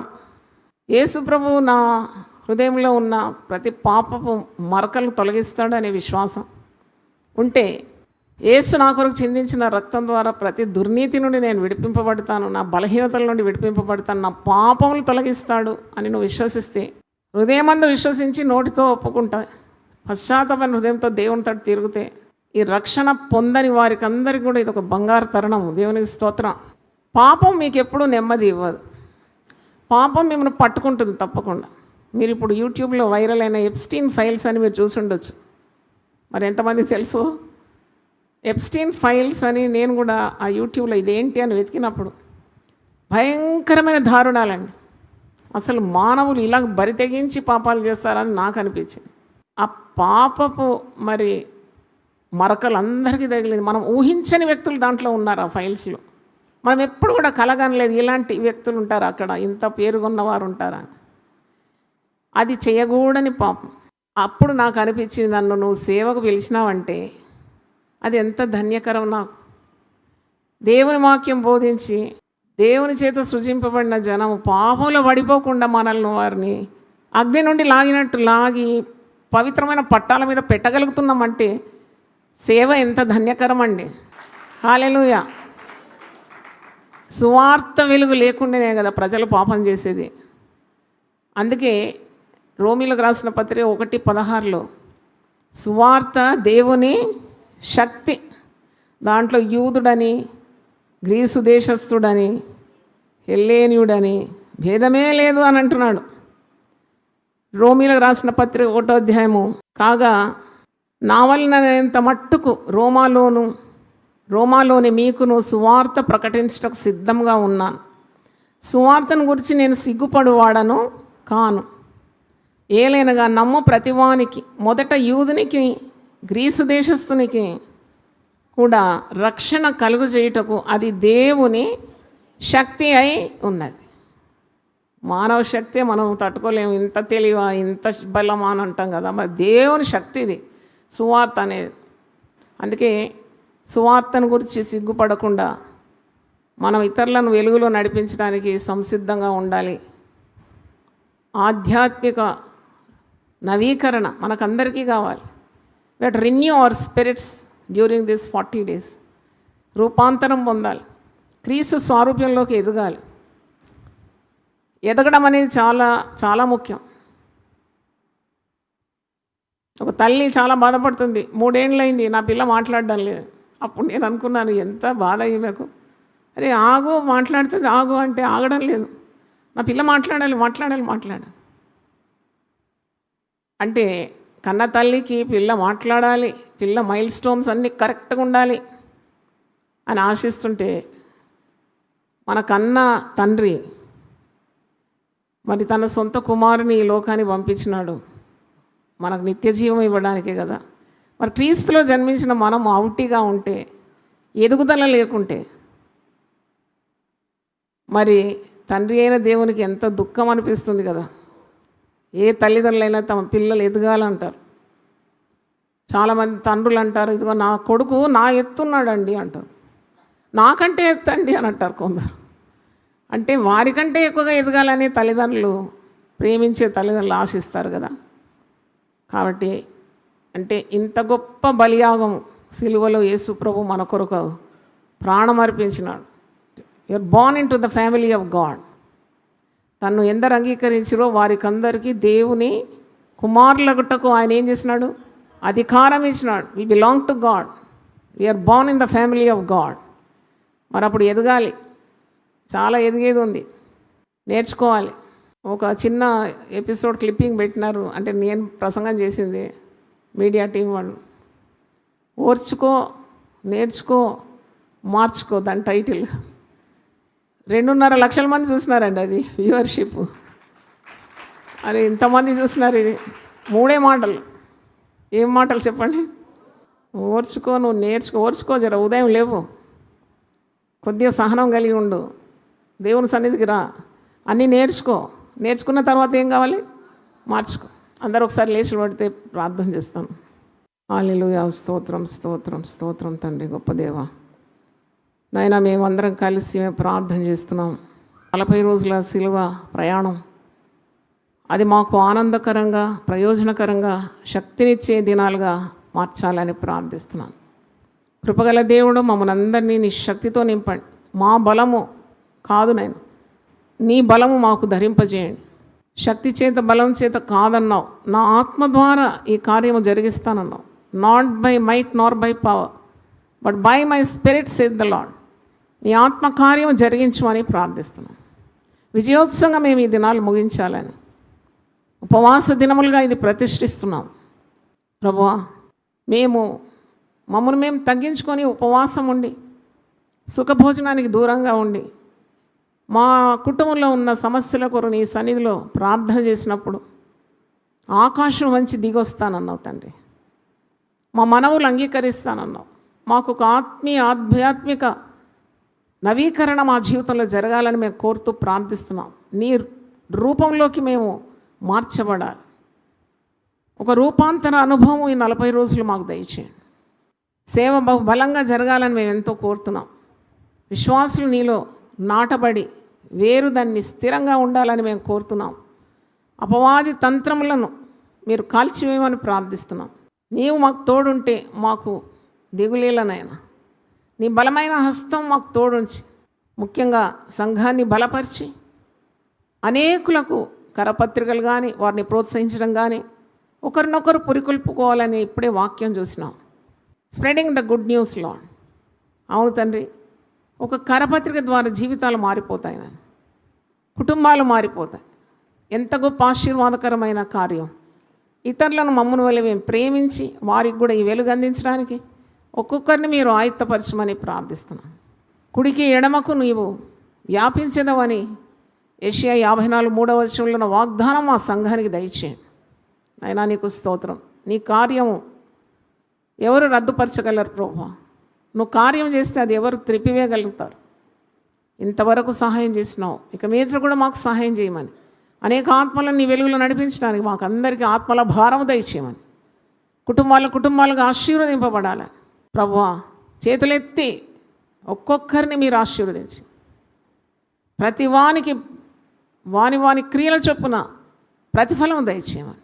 యేసు ప్రభువు నా హృదయంలో ఉన్న ప్రతి పాపపు మరకలు తొలగిస్తాడు అనే విశ్వాసం ఉంటే, యేసు నా కొరకు చిందించిన రక్తం ద్వారా ప్రతి దుర్నీతి నుండి నేను విడిపింపబడతాను, నా బలహీనతల నుండి విడిపింపబడతాను, నా పాపములు తొలగిస్తాడు అని నువ్వు విశ్వసిస్తే, హృదయమందు విశ్వసించి నోటితో ఒప్పుకుంటా, పశ్చాత్తాపం హృదయంతో దేవుని తట్టు తిరిగితే, ఈ రక్షణ పొందని వారికి అందరికీ కూడా ఇది ఒక బంగారు తరుణం. దేవునికి స్తోత్రం. పాపం మీకు ఎప్పుడూ నెమ్మది ఇవ్వదు. పాపం మిమ్మల్ని పట్టుకుంటుంది తప్పకుండా. మీరు ఇప్పుడు యూట్యూబ్లో వైరల్ అయిన ఎప్స్టీన్ ఫైల్స్ అని మీరు చూసి ఉండొచ్చు. మరి ఎంతమందికి తెలుసు ఎప్స్టీన్ ఫైల్స్ అని? నేను కూడా ఆ యూట్యూబ్లో ఇదేంటి అని వెతికినప్పుడు భయంకరమైన దారుణాలండి. అసలు మానవులు ఇలా బరి తెగించి పాపాలు చేస్తారని నాకు అనిపించింది. ఆ పాపపు మరి మరకలు అందరికీ తగిలింది. మనం ఊహించని వ్యక్తులు దాంట్లో ఉన్నారు ఆ ఫైల్స్లో. మనం ఎప్పుడు కూడా కలగనలేదు ఇలాంటి వ్యక్తులు ఉంటారు అక్కడ, ఇంత పేరుగొన్నవారు ఉంటారా. అది చేయకూడని పాపం. అప్పుడు నాకు అనిపించింది, నన్ను నువ్వు సేవకు పిలిచినావంటే అది ఎంత ధన్యకరం నాకు. దేవుని వాక్యం బోధించి దేవుని చేత సృజింపబడిన జనం పాపంలో పడిపోకుండా మనల్ని వారిని అగ్ని నుండి లాగినట్టు లాగి పవిత్రమైన పట్టాల మీద పెట్టగలుగుతున్నామంటే సేవ ఎంత ధన్యకరం అండి. హల్లెలూయా. సువార్త వెలుగు లేకుండానే కదా ప్రజలు పాపం చేసేది. అందుకే రోమీలకు రాసిన పత్రిక 1:16 సువార్త దేవుని శక్తి, దాంట్లో యూదుడని గ్రీసు దేశస్థుడని హెల్లేనియుడని భేదమే లేదు అని అంటున్నాడు. రోమీలకు రాసిన పత్రిక 1వ అధ్యాయము. కాగా నా వలనంత మట్టుకు రోమాలోని మీకును సువార్త ప్రకటించటకు సిద్ధంగా ఉన్నాను. సువార్తను గురించి నేను సిగ్గుపడువాడను కాను. ఏలైనగా నమ్ము ప్రతివానికి, మొదట యూదునికి గ్రీసు దేశస్థునికి కూడా రక్షణ కలుగు చేయుటకు అది దేవుని శక్తి అయి ఉన్నది. మానవ శక్తి మనం తట్టుకోలేము, ఇంత తెలివ ఇంత బలమా అని అంటాం కదా, మరి దేవుని శక్తి ఇది సువార్త అనేది. అందుకే సువార్తను గురించి సిగ్గుపడకుండా మనం ఇతరులను వెలుగులో నడిపించడానికి సంసిద్ధంగా ఉండాలి. ఆధ్యాత్మిక నవీకరణ మనకందరికీ కావాలి. We have to renew our spirits during this 40 days. రూపాంతరం పొందాలి, క్రీస్తు స్వారూప్యంలోకి ఎదగాలి. ఎదగడం అనేది చాలా చాలా ముఖ్యం. ఒక తల్లి చాలా బాధపడుతుంది, 3 ఏళ్ళైంది నా పిల్ల మాట్లాడడం లేదు. అప్పుడు నేను అనుకున్నాను, ఎంత బాధ ఈమెకు. అరే ఆగు, మాట్లాడుతుంది ఆగు అంటే ఆగడం లేదు. నా పిల్ల మాట్లాడాలి అంటే కన్న తల్లికి పిల్ల మాట్లాడాలి, పిల్ల మైల్ స్టోన్స్ అన్నీ కరెక్ట్గా ఉండాలి అని ఆశిస్తుంటే, మన కన్న తండ్రి మరి తన సొంత కుమారుని ఈ లోకానికి పంపించినాడు మనకు నిత్య జీవం ఇవ్వడానికే కదా. మరి క్రీస్తులో జన్మించిన మనం అవుటిగా ఉంటే, ఎదుగుదల లేకుంటే, మరి తండ్రి అయిన దేవునికి ఎంత దుఃఖం అనిపిస్తుంది కదా. ఏ తల్లిదండ్రులైనా తమ పిల్లలు ఎదగాలంటారు. చాలామంది తండ్రులు అంటారు, ఇదిగో నా కొడుకు నా ఎత్తున్నాడండి అంటారు, నాకంటే ఎత్తండి అని అంటారు కొందరు. అంటే వారికంటే ఎక్కువగా ఎదగాలని తల్లిదండ్రులు, ప్రేమించే తల్లిదండ్రులు ఆశిస్తారు కదా. కాబట్టి అంటే ఇంత గొప్ప బలియాగం సిలువలో యేసు ప్రభు మన కొరకు ప్రాణం అర్పించినాడు. You are born into the family of God. తను ఎందరు అంగీకరించారో వారికందరికీ దేవుని కుమారులగుటకు ఆయన ఏం చేసినాడు? అధికారం ఇచ్చినాడు. We belong to God, we are born in the family of God. మరి అప్పుడు ఎదగాలి, చాలా ఎదిగేది ఉంది, నేర్చుకోవాలి. ఒక చిన్న ఎపిసోడ్ క్లిప్పింగ్ పెట్టినారు, అంటే నేను ప్రసంగం చేసింది మీడియా టీం వాళ్ళు. ఓర్చుకో, నేర్చుకో, మార్చుకో, దాని టైటిల్. 2.5 లక్షల మంది చూసినారండి అది వ్యూవర్షిప్. అది ఇంతమంది చూసినారు. ఇది 3 మాటలు. ఏం మాటలు చెప్పండి? ఓర్చుకో, నువ్వు నేర్చుకో. ఓర్చుకో, జర ఉదయం లేవు, కొద్దిగా సహనం కలిగి ఉండు, దేవుని సన్నిధికి రా, అన్నీ నేర్చుకో. నేర్చుకున్న తర్వాత ఏం కావాలి? మార్చుకో. అందరూ ఒకసారి లేచి పడితే ప్రార్థన చేస్తాను. హల్లెలూయా. స్తోత్రం స్తోత్రం స్తోత్రం తండ్రి, గొప్ప దేవా. నాయనా, మేమందరం కలిసి మేము ప్రార్థన చేస్తున్నాం. 40 రోజుల సిలువ ప్రయాణం, అది మాకు ఆనందకరంగా, ప్రయోజనకరంగా, శక్తినిచ్చే దినాలుగా మార్చాలని ప్రార్థిస్తున్నాను. కృపగల దేవుడు, మమ్మల్ని అందరినీ నీ శక్తితో నింపండి. మా బలము కాదు నేను, నీ బలము మాకు ధరింపజేయండి. శక్తి చేత బలం చేత కాదన్నావు, నా ఆత్మ ద్వారా ఈ కార్యము జరిగిస్తానన్నావు. Not by might nor by power but by my spirit saith the Lord. నీ ఆత్మ కార్యం జరిగించమని ప్రార్థిస్తున్నాం. విజయోత్సవంగా మేము ఈ దినాలు ముగించాలని ఉపవాస దినములుగా ఇది ప్రతిష్ఠిస్తున్నాం. ప్రభువా, మమ్మల్ని మేము తగ్గించుకొని ఉపవాసం ఉండి, సుఖభోజనానికి దూరంగా ఉండి, మా కుటుంబంలో ఉన్న సమస్యల కొరకు నీ సన్నిధిలో ప్రార్థన చేసినప్పుడు ఆకాశం వంచి దిగొస్తానన్నావు తండ్రి. మా మనవులు అంగీకరిస్తానన్నావు. మాకు ఒక ఆధ్యాత్మిక నవీకరణ మా జీవితంలో జరగాలని మేము కోరుతూ ప్రార్థిస్తున్నాం. నీ రూపంలోకి మేము మార్చబడాలి. ఒక రూపాంతర అనుభవం ఈ 40 రోజులు మాకు దయచేయండి. సేవ బలంగా జరగాలని మేము ఎంతో కోరుతున్నాం. విశ్వాసులు నీలో నాటబడి వేరు దాన్ని స్థిరంగా ఉండాలని మేము కోరుతున్నాం. అపవాది తంత్రములను మీరు కాల్చివేయమని ప్రార్థిస్తున్నాం. నీవు మాకు తోడుంటే మాకు దిగులేలనైనా నీ బలమైన హస్తం మాకు తోడుంచి ముఖ్యంగా సంఘాన్ని బలపరిచి అనేకులకు కరపత్రికలు కానీ వారిని ప్రోత్సహించడం కానీ ఒకరినొకరు పురికొల్పుకోవాలని ఇప్పుడే వాక్యం చూసినాం. Spreading the good news lord. అవును తండ్రి, ఒక కరపత్రిక ద్వారా జీవితాలు మారిపోతాయి, కుటుంబాలు మారిపోతాయి. ఎంత గొప్ప ఆశీర్వాదకరమైన కార్యం. ఇతరులను మమ్మను వల్ల మేము ప్రేమించి వారికి కూడా ఈ వెలుగు అందించడానికి ఒక్కొక్కరిని మీరు ఆయుత్తపరచమని ప్రార్థిస్తున్నాను. కుడికి ఎడమకు నీవు వ్యాపించదవని యెషయా 54:3 ఉన్న వాగ్దానం మా సంఘానికి దయచేయండి. అయినా నీకు స్తోత్రం. నీ కార్యము ఎవరు రద్దుపరచగలరు ప్రభువా? నువ్వు కార్యం చేస్తే అది ఎవరు త్రిపివేయగలుగుతారు? ఇంతవరకు సహాయం చేసినావు, ఇక మీద కూడా మాకు సహాయం చేయమని, అనేక ఆత్మలను నీ వెలుగులో నడిపించడానికి మాకు అందరికీ ఆత్మల భారం దయచేయమని, కుటుంబాలుగా ఆశీర్వదింపబడాలని ప్రభువా చేతులెత్తి ఒక్కొక్కరిని మీరు ఆశీర్వదించి ప్రతి వానికి వాని క్రియల చొప్పున ప్రతిఫలం దయచేయమని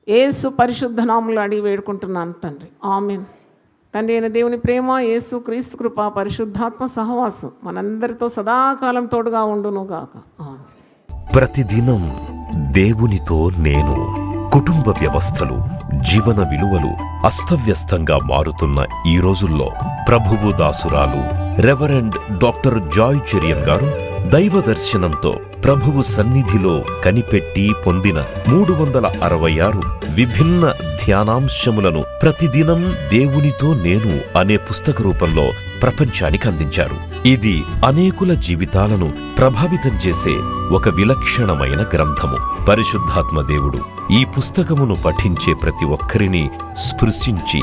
యేసు పరిశుద్ధ నామములో అడిగి వేడుకుంటున్నాను తండ్రి. ఆమేన్. తండ్రి అయిన దేవుని ప్రేమ, యేసు క్రీస్తు కృప, పరిశుద్ధాత్మ సహవాసం మనందరితో సదాకాలం తోడుగా ఉండును గాక. ఆమేన్. ప్రతిదినం దేవునితో నేను. కుటుంబ వ్యవస్థలు, జీవన విలువలు అస్తవ్యస్తంగా మారుతున్న ఈ రోజుల్లో ప్రభువు దాసురాలు రెవరెండ్ డాక్టర్ జాయ్ చెరియన్ గారు దైవ దర్శనంతో ప్రభువు సన్నిధిలో కనిపెట్టి పొందిన 366 విభిన్న ధ్యానాంశములను ప్రతిదినం దేవునితో నేను అనే పుస్తక రూపంలో ప్రపంచానికి అందించారు. ఇది అనేకుల జీవితాలను ప్రభావితం చేసే ఒక విలక్షణమైన గ్రంథము. పరిశుద్ధాత్మ దేవుడు ఈ పుస్తకమును పఠించే ప్రతి ఒక్కరిని స్పృశించి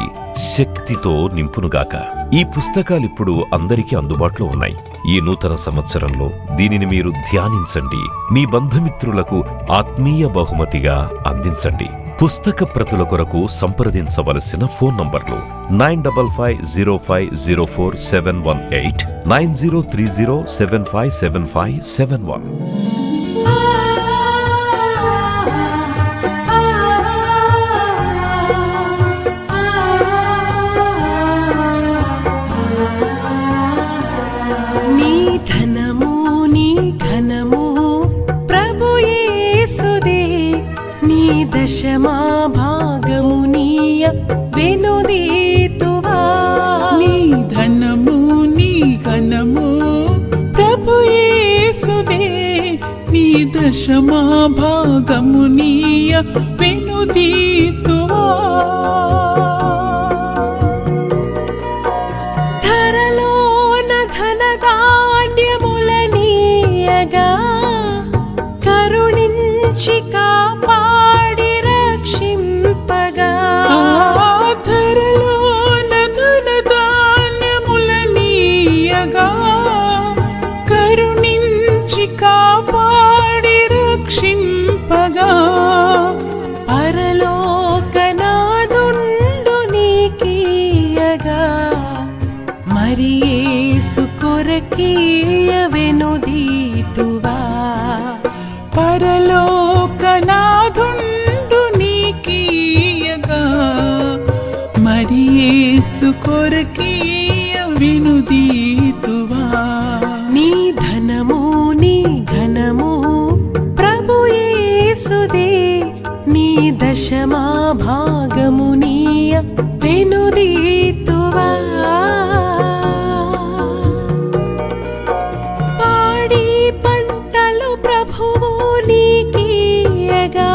శక్తితో నింపునుగాక. ఈ పుస్తకాలిప్పుడు అందరికీ అందుబాటులో ఉన్నాయి. ఈ నూతన సంవత్సరంలో దీనిని మీరు ధ్యానించండి, మీ బంధుమిత్రులకు ఆత్మీయ బహుమతిగా అందించండి. పుస్తక ప్రతుల కొరకు సంప్రదించవలసిన ఫోన్ నంబర్లు 9550504718, 9030757571. దశమా భాగమునీయ వెనుదీతువా. నీ ధనము నీ ఘనము ప్రభు యేసుదే, నీ దశమా భాగమునీయ వెనుదీతువా. ధరలోన ధనధాన్యములనీయగా కరుణించి కాపాడి రక్షింపగా. ధరలోన ధనధాన్యములనీయగా కరుణించి కాపాడి రక్షింపగా. పరలోకనాదుండు నీకీయగా మరి యేసు కొరకీయ వెనుదీతువా. పరలోకనాదుండు నీకీయగా మరి యేసు కొరకీయ వెనుదీతువా. నీ ధనము నీ ఘనము ప్రభు యేసుదే, నీ దశమా భాగమునీయ వెనుదీతువా. పాడి పంటలు ప్రభువు నీకీయగా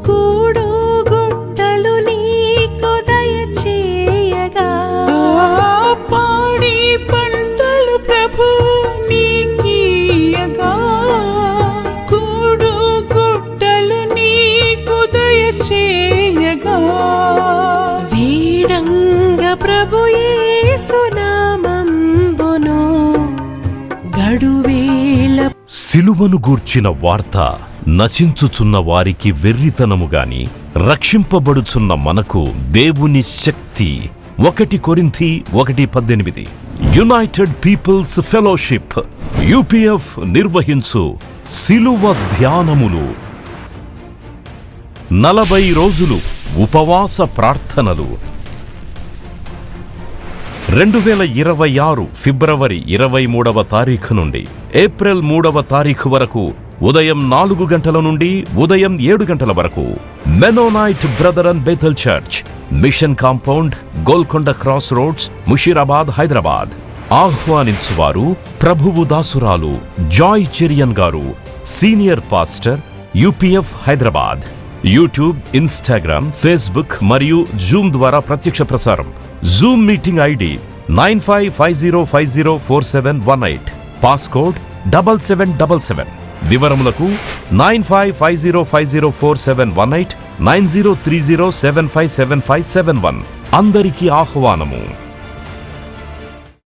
కూడు గుట్టలు నీకు దయచేయగా. పాడి పంటలు ప్రభువు నీకీయగా కూడు గుట్టలు నీకు దయచేయగా. వీడంగ ప్రభు యేసు నామంబును గడువేల సిలువను గూర్చిన వార్త నశించుచున్న వారికి వెర్రితనము గాని రక్షింపబడుచున్న మనకు దేవుని శక్తి. 1 కొరింథీ 1:18. యునైటెడ్ పీపుల్స్ ఫెలోషిప్ UPF నిర్వహించు సిలువ ధ్యానములు. 40 రోజులు ఉపవాస ప్రార్థనలు. 2026 ఫిబ్రవరి 23వ తారీఖు నుండి ఏప్రిల్ 3వ తారీఖు వరకు ఉదయం 4 గంటల నుండి ఉదయం 7 గంటల వరకు Mennonite brother and Bethel church, mission compound, Golconda cross roads, Musheerabad, Hyderabad. ఆహ్వానించువారు ప్రభువు దాసురాలు జాయ్ చెరియన్ గారు, senior pastor, UPF Hyderabad. YouTube, Instagram, Facebook మరియు జూమ్ ద్వారా ప్రత్యక్ష ప్రసారం. Zoom meeting ID 9550504718, passcode 7777. వివరములకు 9550504718, 9030757571. అందరికీ ఆహ్వానము.